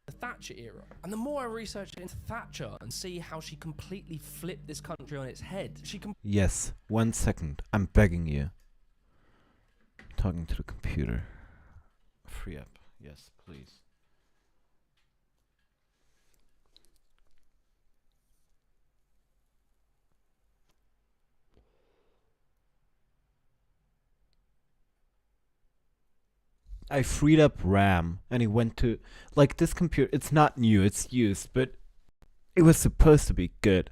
The Thatcher era. And the more I research into Thatcher and see how she completely flipped this country on its head, Yes, 1 second. I'm begging you. I'm talking to the computer. Free up. Yes, please. I freed up RAM and he went to, like, this computer, it's not new, it's used, but it was supposed to be good.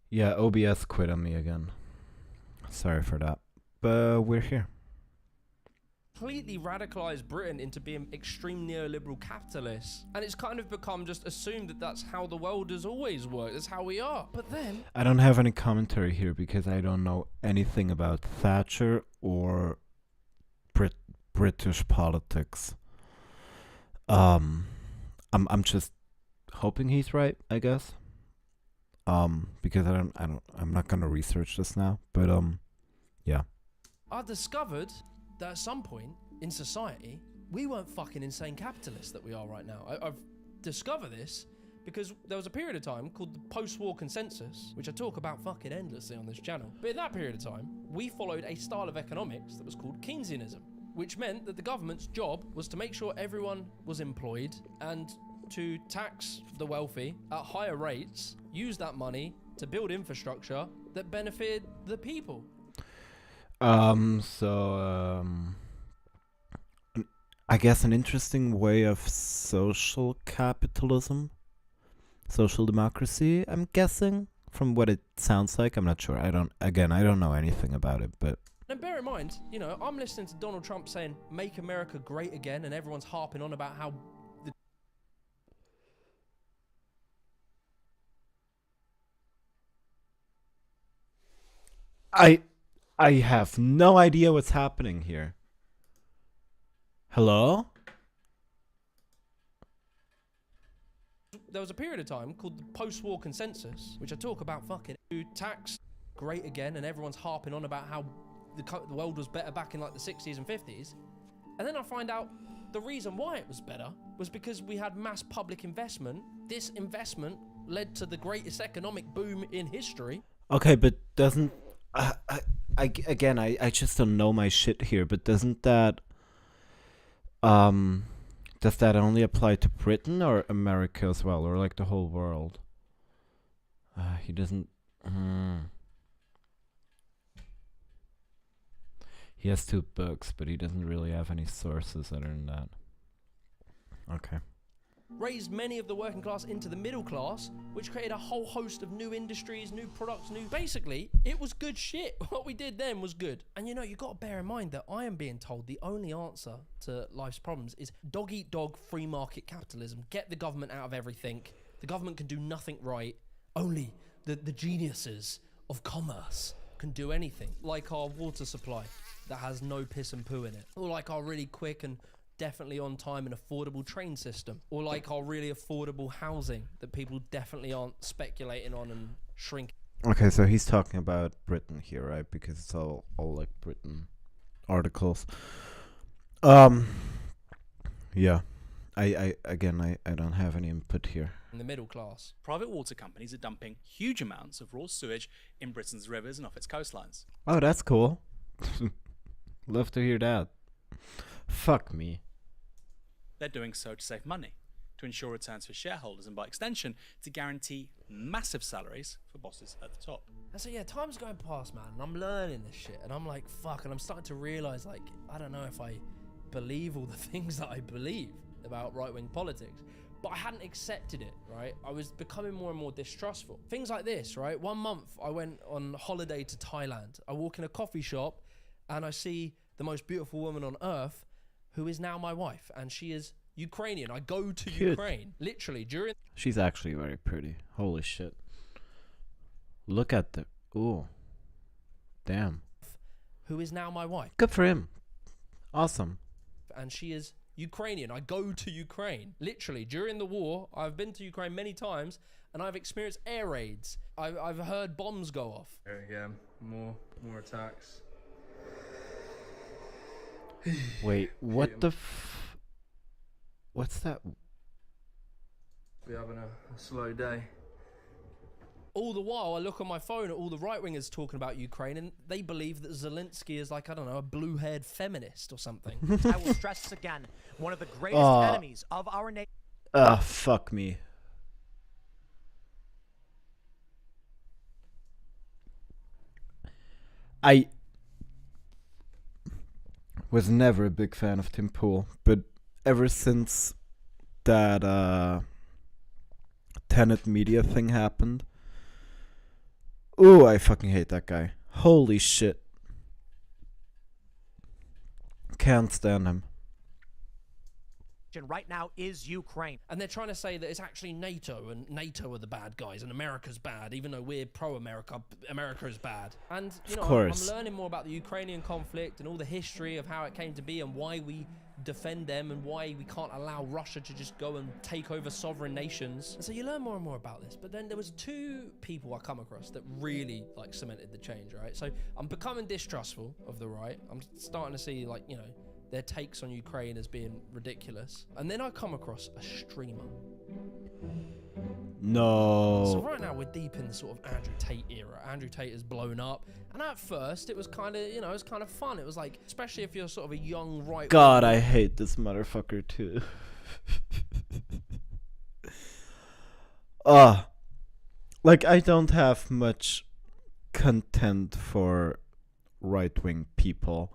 Yeah, OBS quit on me again. Sorry for that. But we're here. completely radicalized Britain into being extreme neoliberal capitalists. And it's kind of become just assumed that that's how the world has always worked, that's how we are. But then... I don't have any commentary here because I don't know anything about Thatcher or British politics. I'm just hoping he's right, I guess. Because I'm not gonna research this now, but yeah. I discovered that at some point in society, we weren't fucking insane capitalists that we are right now. I've discovered this because there was a period of time called the post-war consensus, which I talk about fucking endlessly on this channel. But in that period of time, we followed a style of economics that was called Keynesianism, which meant that the government's job was to make sure everyone was employed and to tax the wealthy at higher rates, use that money to build infrastructure that benefited the people. I guess an interesting way of social capitalism, social democracy, I'm guessing, from what it sounds like. I'm not sure. I don't know anything about it, but... And bear in mind, you know, I'm listening to Donald Trump saying, make America great again, and everyone's harping on about how the... I have no idea what's happening here. Hello? There was a period of time called the post-war consensus, which I talk about fucking to tax great again, and everyone's harping on about how the world was better back in like the 60s and 50s. And then I find out the reason why it was better was because we had mass public investment. This investment led to the greatest economic boom in history. Okay, but doesn't... I just don't know my shit here, but doesn't that... does that only apply to Britain or America as well, or like the whole world? He doesn't... He has 2 books, but he doesn't really have any sources other than that. Okay. Raised many of the working class into the middle class, which created a whole host of new industries, new products, basically, it was good shit. What we did then was good. And you know, you got to bear in mind that I am being told the only answer to life's problems is dog eat dog, free market capitalism. Get the government out of everything. The government can do nothing right. Only the geniuses of commerce can do anything. Like our water supply that has no piss and poo in it. Or like our really quick and definitely on time and affordable train system, or like our really affordable housing that people definitely aren't speculating on and shrinking. Okay, so he's talking about Britain here, right? Because it's all like Britain articles. Yeah. I don't have any input here. In the middle class. Private water companies are dumping huge amounts of raw sewage in Britain's rivers and off its coastlines. Oh, that's cool. Love to hear that. Fuck me. They're doing so to save money, to ensure returns for shareholders, and by extension, to guarantee massive salaries for bosses at the top. And so yeah, time's going past, man, and I'm learning this shit, and I'm like, fuck, and I'm starting to realise, like, I don't know if I believe all the things that I believe. about right-wing politics. But I hadn't accepted it, right? I was becoming more and more distrustful. Things like this, right? 1 month, I went on holiday to Thailand. I walk in a coffee shop and I see the most beautiful woman on earth who is now my wife. And she is Ukrainian. I go to Cute. Ukraine, literally, during... She's actually very pretty. Holy shit. Look at the... Ooh. Damn. Who is now my wife. Good for him. Awesome. And she is Ukrainian. I go to Ukraine. Literally, during the war, I've been to Ukraine many times, and I've experienced air raids. I've heard bombs go off. Yeah, more attacks. Wait, what the what's that? We're having a slow day. All the while, I look on my phone at all the right-wingers talking about Ukraine, and they believe that Zelensky is like, I don't know, a blue-haired feminist or something. I will stress this again. One of the greatest enemies of our nation. Fuck me. I was never a big fan of Tim Pool, but ever since that Tenet Media thing happened, ooh, I fucking hate that guy. Holy shit. Can't stand him. Right now is Ukraine. And they're trying to say that it's actually NATO, and NATO are the bad guys, and America's bad, even though we're pro-America, America is bad. And, you know, I'm learning more about the Ukrainian conflict and all the history of how it came to be and why we defend them and why we can't allow Russia to just go and take over sovereign nations. And so you learn more and more about this. But then there was two people I come across that really, like, cemented the change, right? So I'm becoming distrustful of the right. I'm starting to see, like, you know, their takes on Ukraine as being ridiculous. And then I come across a streamer. No. So right now we're deep in the sort of Andrew Tate era. Andrew Tate has blown up. And at first it was kind of, you know, it was kind of fun. It was like, especially if you're sort of a young right... God, I hate this motherfucker too. Like, I don't have much content for right-wing people.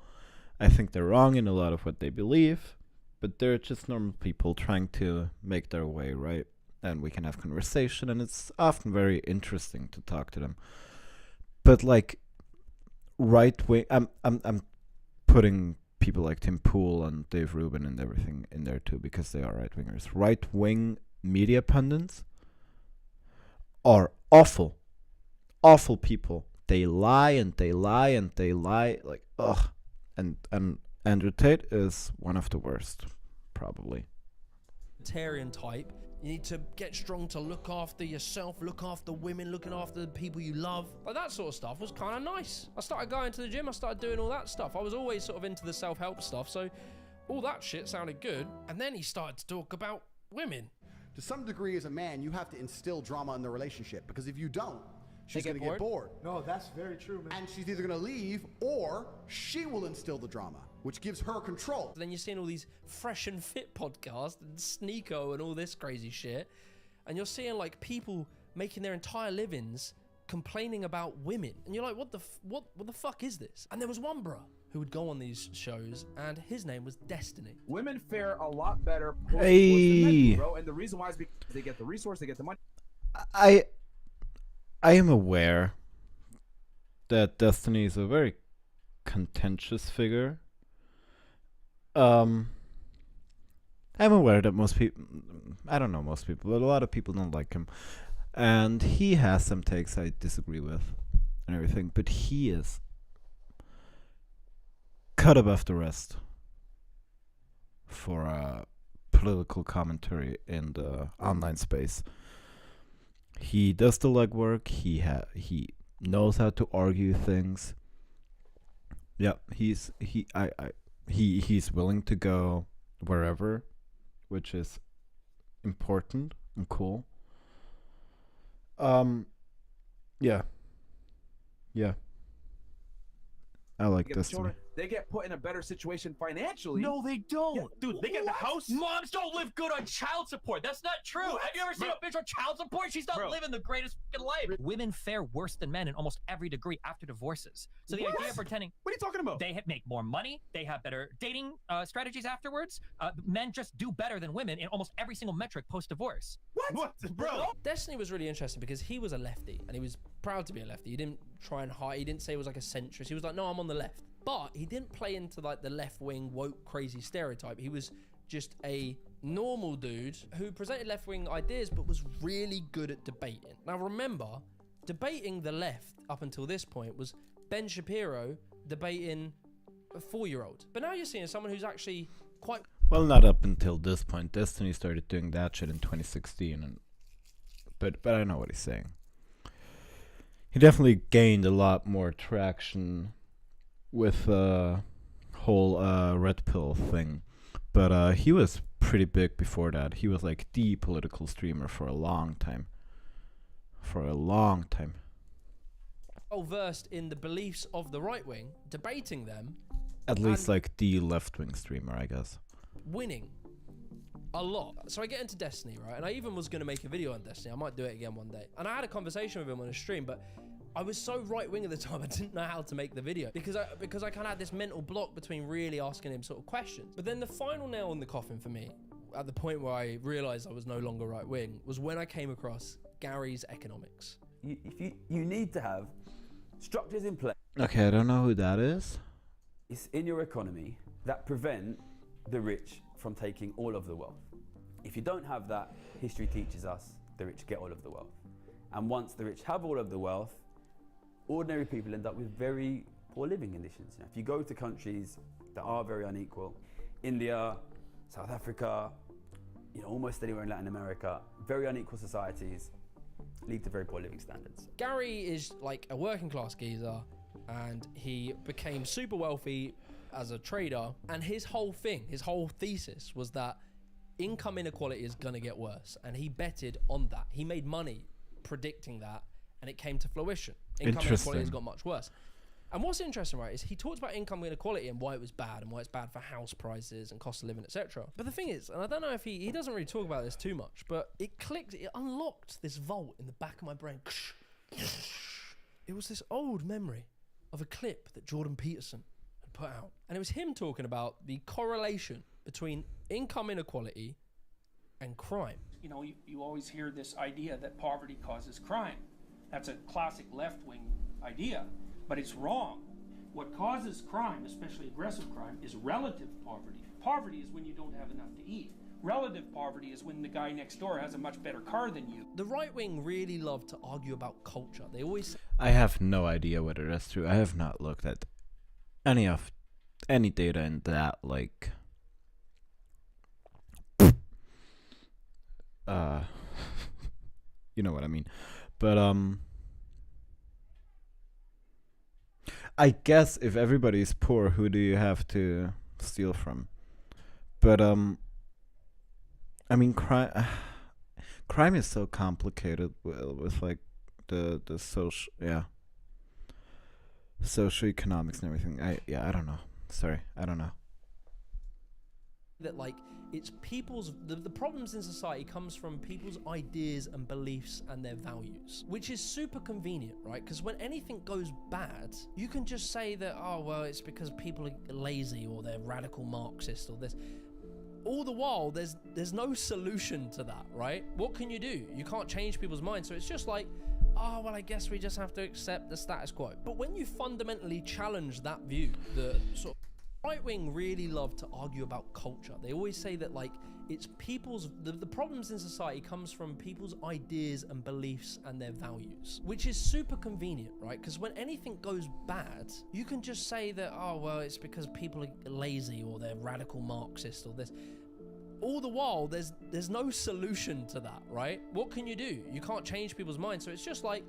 I think they're wrong in a lot of what they believe, but they're just normal people trying to make their way, right? And we can have conversation, and it's often very interesting to talk to them. But like right wing, I'm putting people like Tim Pool and Dave Rubin and everything in there too, because they are right wingers. Right wing media pundits are awful people. They lie and they lie and they lie, like, ugh. And Andrew Tate is one of the worst, probably. Type. You need to get strong to look after yourself, look after women, looking after the people you love. Like, that sort of stuff was kind of nice. I started going to the gym, I started doing all that stuff. I was always sort of into the self-help stuff, so all that shit sounded good. And then he started to talk about women. To some degree, as a man, you have to instill drama in the relationship, because if you don't, she's going to get bored. No, that's very true, man. And she's either going to leave or she will instill the drama, which gives her control. Then you're seeing all these Fresh and Fit podcasts and Sneeko and all this crazy shit. And you're seeing like people making their entire livings complaining about women. And you're like, what the fuck is this? And there was one bruh who would go on these shows, and his name was Destiny. Women fare a lot better than men do, bro. And the reason why is because they get the resource, they get the money. I am aware that Destiny is a very contentious figure. I'm aware that most people, I don't know most people, but a lot of people don't like him. And he has some takes I disagree with and everything, but he is cut above the rest for political commentary in the online space. He does the legwork. He knows how to argue things. Yeah, he's willing to go wherever, which is important and cool. Yeah. I like Destiny. they get put in a better situation financially. No, they don't. Dude, they get the house. Moms don't live good on child support. That's not true. Have you ever seen a bitch on child support? She's not living the greatest fucking life. Women fare worse than men in almost every degree after divorces. So the idea of pretending... What are you talking about? They make more money. They have better dating strategies afterwards. Men just do better than women in almost every single metric post-divorce. What? Bro? Destiny was really interesting because he was a lefty and he was proud to be a lefty. He didn't try and hide. He didn't say he was like a centrist. He was like, no, I'm on the left. But he didn't play into like the left-wing woke crazy stereotype. He was just a normal dude who presented left-wing ideas but was really good at debating. Now remember, debating the left up until this point was Ben Shapiro debating a 4-year-old. But now you're seeing someone who's actually quite... Well, not up until this point. Destiny started doing that shit in 2016, and but I know what he's saying. He definitely gained a lot more traction with the whole red pill thing, but he was pretty big before that. He was like the political streamer for a long time. well versed in the beliefs of the right wing, debating them. At least like the left-wing streamer, I guess. Winning a lot. So I get into Destiny, right? And I even was going to make a video on Destiny. I might do it again one day. And I had a conversation with him on a stream, but I was so right-wing at the time, I didn't know how to make the video because I kind of had this mental block between really asking him sort of questions. But then the final nail in the coffin for me, at the point where I realized I was no longer right-wing, was when I came across Gary's economics. You need to have structures in place. Okay, I don't know who that is. It's in your economy that prevent the rich from taking all of the wealth. If you don't have that, history teaches us the rich get all of the wealth. And once the rich have all of the wealth, ordinary people end up with very poor living conditions. You know, if you go to countries that are very unequal, India, South Africa, almost anywhere in Latin America, very unequal societies lead to very poor living standards. Gary is like a working class geezer, and he became super wealthy as a trader, and his whole thesis was that income inequality is gonna get worse, and he betted on that. He made money predicting that, and it came to fruition. Income inequality has got much worse. And what's interesting, right, is he talked about income inequality and why it was bad and why it's bad for house prices and cost of living, etc. But the thing is, and I don't know if he doesn't really talk about this too much, but it unlocked this vault in the back of my brain. It was this old memory of a clip that Jordan Peterson had put out. And it was him talking about the correlation between income inequality and crime. You always hear this idea that poverty causes crime. That's a classic left-wing idea, but it's wrong. What causes crime, especially aggressive crime, is relative poverty. Poverty is when you don't have enough to eat. Relative poverty is when the guy next door has a much better car than you. The right wing really love to argue about culture. They always... I have no idea whether that's true. I have not looked at any data in that, like... you know what I mean. But, I guess if everybody's poor, who do you have to steal from? But, I mean, crime is so complicated with like the socioeconomics and everything. I don't know. Sorry, I don't know. That like it's people's the problems in society comes from people's ideas and beliefs and their values, which is super convenient, right? Because when anything goes bad, you can just say that, oh well, it's because people are lazy or they're radical Marxist or this. All the while, there's no solution to that, right? What can you do? You can't change people's minds, so it's just like, oh well, I guess we just have to accept the status quo. But when you fundamentally challenge that view, the sort of right wing really love to argue about culture. They always say that like it's people's the problems in society comes from people's ideas and beliefs and their values, which is super convenient, right? Because when anything goes bad, you can just say that, oh well, it's because people are lazy or they're radical Marxist or this. All the while, there's no solution to that, right? What can you do? You can't change people's minds, so it's just like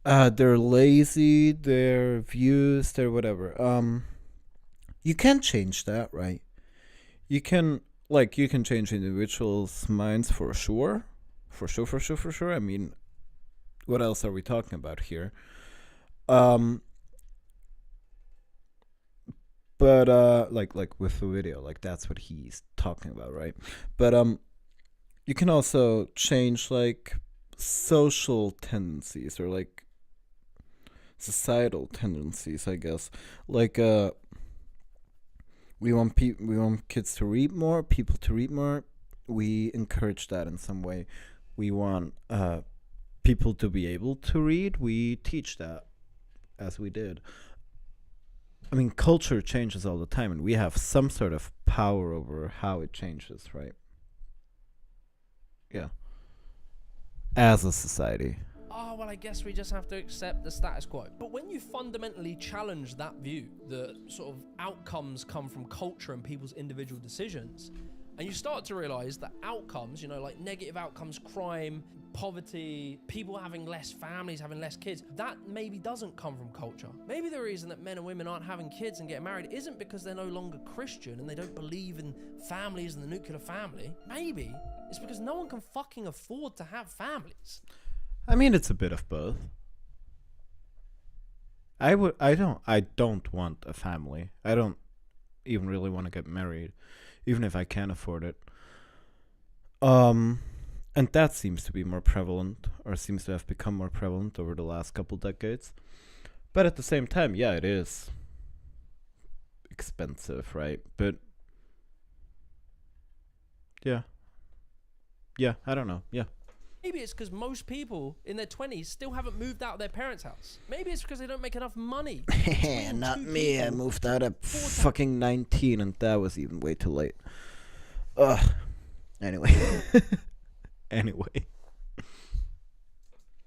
they're lazy, their views, their whatever. You can change that, right? You can change individuals' minds for sure. I mean, what else are we talking about here? But like with the video, like that's what he's talking about, right? But you can also change like social tendencies or like societal tendencies, I guess. Like we want kids to read more, people to read more. We encourage that in some way. We want people to be able to read. We teach that, as we did. I mean, culture changes all the time, and we have some sort of power over how it changes, right? Yeah. As a society. Oh, well, I guess we just have to accept the status quo. But when you fundamentally challenge that view, that sort of outcomes come from culture and people's individual decisions, and you start to realize that outcomes, you know, like negative outcomes, crime, poverty, people having less families, having less kids, that maybe doesn't come from culture. Maybe the reason that men and women aren't having kids and getting married isn't because they're no longer Christian and they don't believe in families and the nuclear family. Maybe it's because no one can fucking afford to have families. I mean, it's a bit of both. I don't want a family. I don't even really want to get married, even if I can afford it. And that seems to be more prevalent, or seems to have become more prevalent over the last couple decades. But at the same time, yeah, it is expensive, right? But yeah, I don't know. Yeah. Maybe it's because most people in their 20s still haven't moved out of their parents' house. Maybe it's because they don't make enough money. Not me. I moved out at fucking 19, and that was even way too late. Ugh. Anyway. Anyway.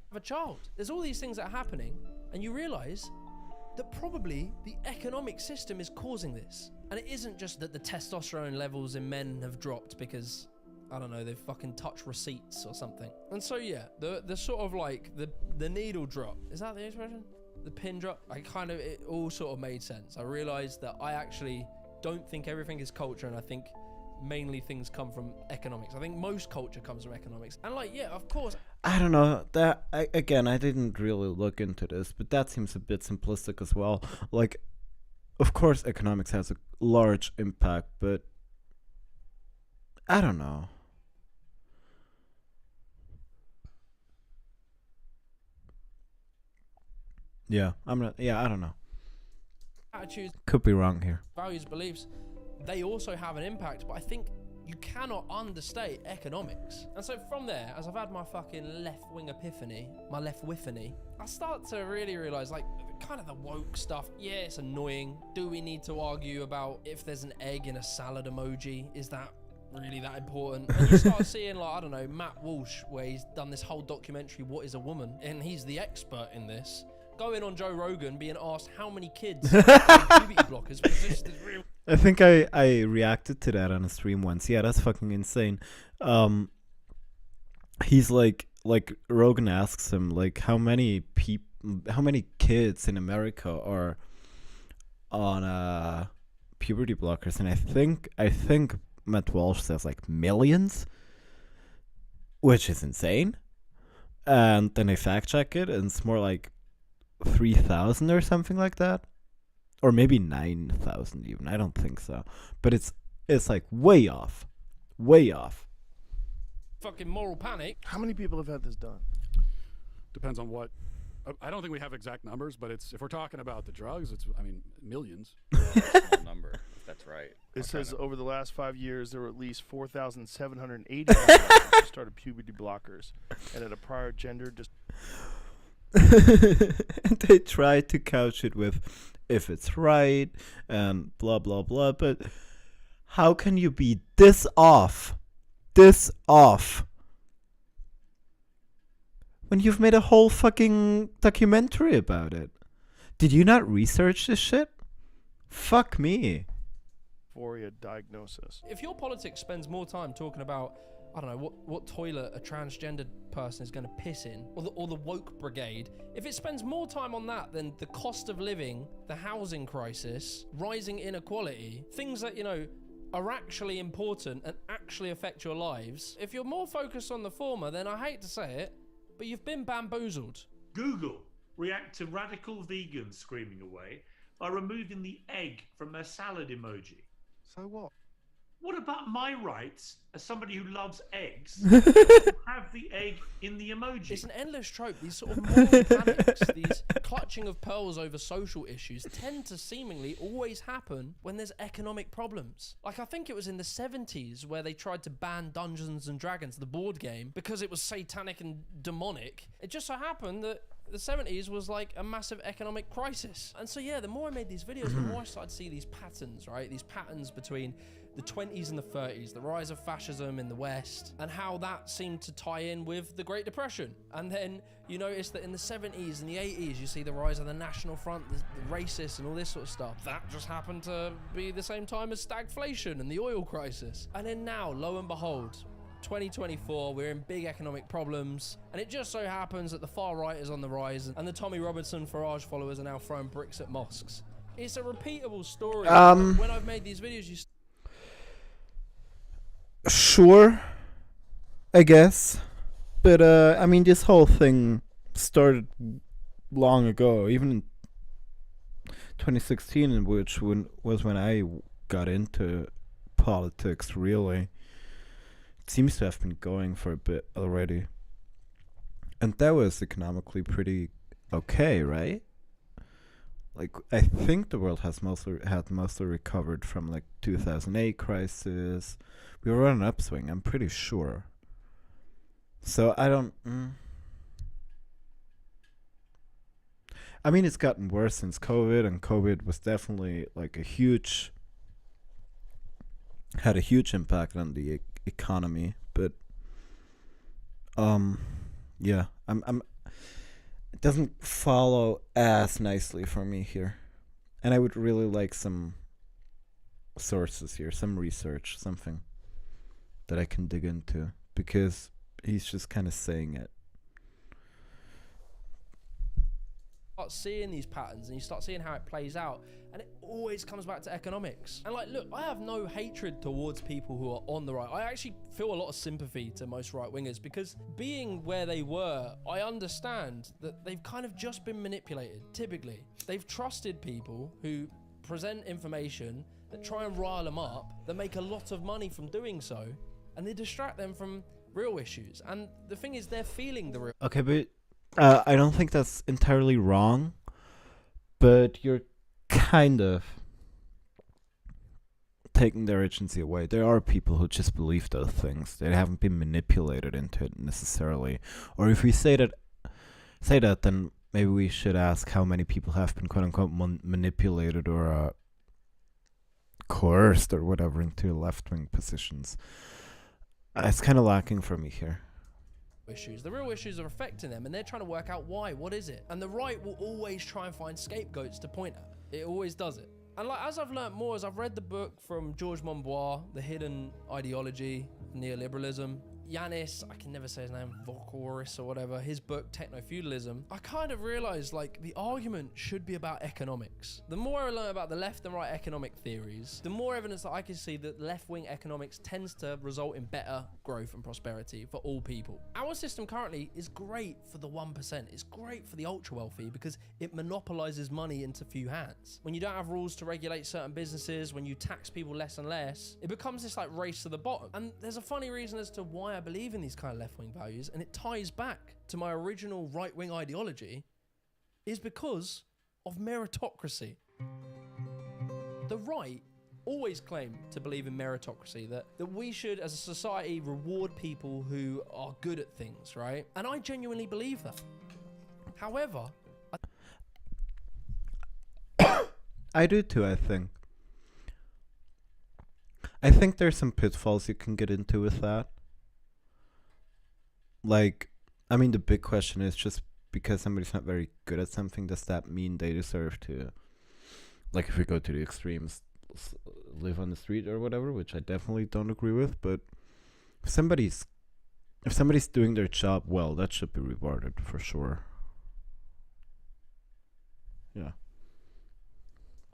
Have a child. There's all these things that are happening, and you realize that probably the economic system is causing this. And it isn't just that the testosterone levels in men have dropped because, I don't know, they've fucking touched receipts or something. And so yeah, the sort of like the needle drop, is that the expression? The pin drop? It all sort of made sense. I realized that I actually don't think everything is culture, and I think mainly things come from economics. I think most culture comes from economics. And like, yeah, of course. I don't know. I didn't really look into this, but that seems a bit simplistic as well. Like, of course economics has a large impact, but I don't know. Yeah, I don't know. Attitudes, could be wrong here. Values, beliefs, they also have an impact, but I think you cannot understate economics. And so from there, as I've had my fucking left-wing epiphany, my left-wiffany, I start to really realize, like, kind of the woke stuff. Yeah, it's annoying. Do we need to argue about if there's an egg in a salad emoji? Is that really that important? And you start seeing, like, I don't know, Matt Walsh, where he's done this whole documentary, What is a Woman? And he's the expert in this. Going on Joe Rogan, being asked how many kids have puberty blockers. I think I reacted to that on a stream once. Yeah, that's fucking insane. He's like Rogan asks him, like, how many kids in America are on puberty blockers, and I think Matt Walsh says like millions, which is insane. And then I fact check it, and it's more like 3,000 or something like that, or maybe 9,000 even. I don't think so, but it's like way off. Fucking moral panic. How many people have had this done? Depends on what. I don't think we have exact numbers, but if we're talking about the drugs, millions. Small number, if that's right. It says over the last 5 years, there were at least 4,780 who started puberty blockers, and at a prior gender just. They try to couch it with if it's right and blah blah blah, but how can you be this off when you've made a whole fucking documentary about it? Did you not research this shit? Fuck me. Dysphoria diagnosis. If your politics spends more time talking about, I don't know, what toilet a transgendered person is going to piss in, or the woke brigade, if it spends more time on that than the cost of living, the housing crisis, rising inequality, things that, you know, are actually important and actually affect your lives, if you're more focused on the former, then I hate to say it, but you've been bamboozled. Google react to radical vegans screaming away are removing the egg from their salad emoji. So what? What about my rights as somebody who loves eggs to have the egg in the emoji? It's an endless trope. These sort of moral panics, these clutching of pearls over social issues tend to seemingly always happen when there's economic problems. Like, I think it was in the 70s where they tried to ban Dungeons and Dragons, the board game, because it was satanic and demonic. It just so happened that the 70s was like a massive economic crisis. And so, yeah, the more I made these videos, the more I started to see these patterns, right? These patterns between the 20s and the 30s, the rise of fascism in the West, and how that seemed to tie in with the Great Depression. And then you notice that in the 70s and the 80s, you see the rise of the National Front, the racists and all this sort of stuff. That just happened to be the same time as stagflation and the oil crisis. And then now, lo and behold, 2024, we're in big economic problems, and it just so happens that the far right is on the rise, and the Tommy Robinson Farage followers are now throwing bricks at mosques. It's a repeatable story. When I've made these videos, you Sure, I guess. But, I mean, this whole thing started long ago, even in 2016, in which was when I got into politics, really. It seems to have been going for a bit already. And that was economically pretty okay, right? Like, I think the world had mostly recovered from, like, 2008 crisis. We were on an upswing, I'm pretty sure. So I don't... I mean, it's gotten worse since COVID, and COVID was definitely like had a huge impact on the economy. But yeah, it doesn't follow as nicely for me here, and I would really like some sources here, some research, something that I can dig into, because he's just kind of saying it. Start seeing these patterns and you start seeing how it plays out, and it always comes back to economics. And like, look, I have no hatred towards people who are on the right. I actually feel a lot of sympathy to most right-wingers, because being where they were, I understand that they've kind of just been manipulated. Typically, they've trusted people who present information that try and rile them up, that make a lot of money from doing so, and they distract them from real issues. And the thing is, they're feeling the real... Okay, but I don't think that's entirely wrong, but you're kind of taking their agency away. There are people who just believe those things. They haven't been manipulated into it necessarily. Or if we say that, then maybe we should ask how many people have been quote-unquote manipulated or coerced or whatever into left-wing positions. It's kind of lacking for me here. Issues. The real issues are affecting them, and they're trying to work out why. What is it? And the right will always try and find scapegoats to point at. It always does it. And like, as I've learnt more, as I've read the book from George Monbois, The Hidden Ideology of Neoliberalism, Yanis, I can never say his name, Vokoris or whatever, his book Techno-Feudalism, I kind of realized like the argument should be about economics. The more I learn about the left and right economic theories, the more evidence that I can see that left-wing economics tends to result in better growth and prosperity for all people. Our system currently is great for the 1%. It's great for the ultra-wealthy because it monopolizes money into few hands. When you don't have rules to regulate certain businesses, when you tax people less and less, it becomes this like race to the bottom. And there's a funny reason as to why I believe in these kind of left-wing values, and it ties back to my original right-wing ideology, is because of meritocracy. The right always claim to believe in meritocracy, that we should as a society reward people who are good at things, right? And I genuinely believe that. However, I do too, I think. I think there's some pitfalls you can get into with that. Like, I mean, the big question is, just because somebody's not very good at something, does that mean they deserve to, like, if we go to the extremes, live on the street or whatever, which I definitely don't agree with, but if somebody's doing their job well, that should be rewarded for sure. Yeah.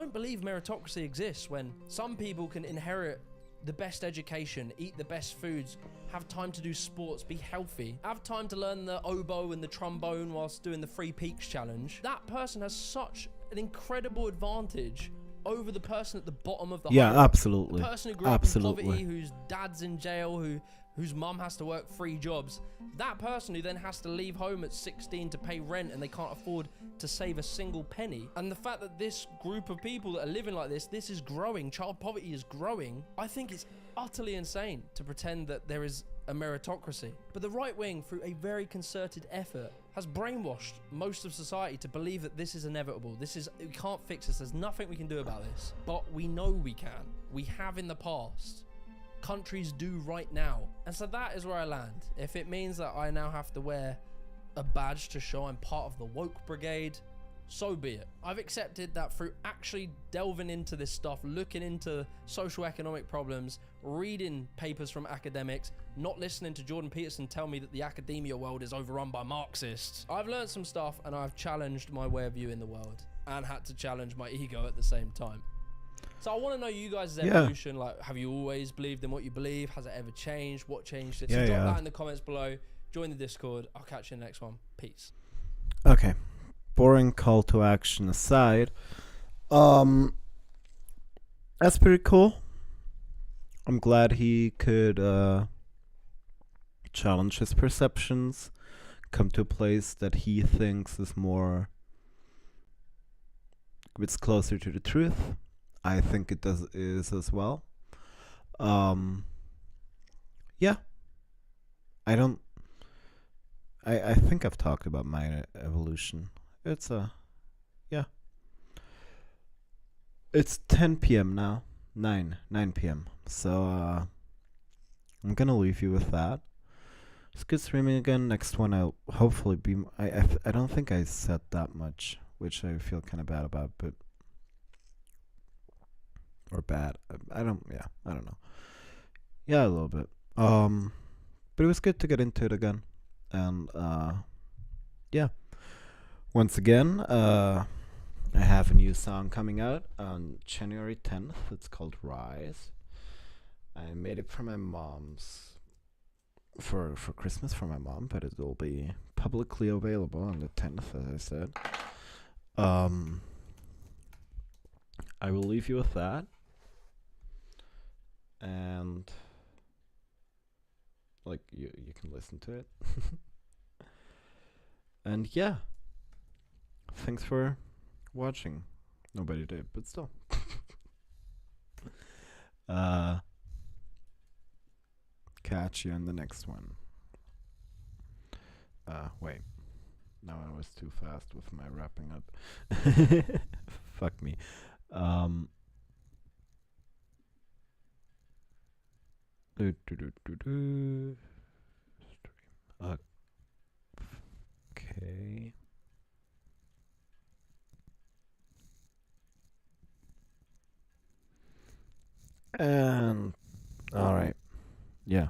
I don't believe meritocracy exists when some people can inherit the best education, eat the best foods, have time to do sports, be healthy, have time to learn the oboe and the trombone whilst doing the Free Peaks challenge. That person has such an incredible advantage over the person at the bottom of the Yeah, hierarchy. absolutely. The person who grew up in poverty, whose dad's in jail, whose mum has to work 3 jobs. That person who then has to leave home at 16 to pay rent and they can't afford to save a single penny. And the fact that this group of people that are living like this is growing, child poverty is growing, I think it's utterly insane to pretend that there is a meritocracy. But the right wing, through a very concerted effort, has brainwashed most of society to believe that this is inevitable. We can't fix this. There's nothing we can do about this. But we know we can. We have in the past. Countries do right now. And so that is where I land. If it means that I now have to wear a badge to show I'm part of the woke brigade, so be it. I've accepted that through actually delving into this stuff, looking into social economic problems, reading papers from academics, not listening to Jordan Peterson tell me that the academia world is overrun by Marxists. I've learned some stuff and I've challenged my way of viewing the world and had to challenge my ego at the same time. So I want to know you guys' evolution. Like, have you always believed in what you believe? Has it ever changed? What changed it? So drop that in the comments below. Join the Discord. I'll catch you in the next one. Peace. Okay. Boring call to action aside, that's pretty cool. I'm glad he could challenge his perceptions, come to a place that he thinks is it's closer to the truth. I think it is as well. Yeah. I think I've talked about my evolution. It's It's 10 p.m. now. 9 p.m. So I'm gonna leave you with that. It's good streaming again. Next one I'll hopefully be. I don't think I said that much, which I feel kind of bad about, but or bad. I don't know. Yeah, a little bit. But it was good to get into it again, and yeah. Once again, I have a new song coming out on January 10th. It's called Rise. I made it for my mom's for Christmas for my mom, but it will be publicly available on the 10th, as I said. I will leave you with that. And like you can listen to it. And yeah. Thanks for watching. Nobody did, but still. Catch you in the next one. Wait. No, I was too fast with my wrapping up. Fuck me. Okay. And alright. Yeah.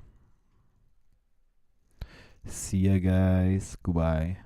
See ya, guys. Goodbye.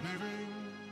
Living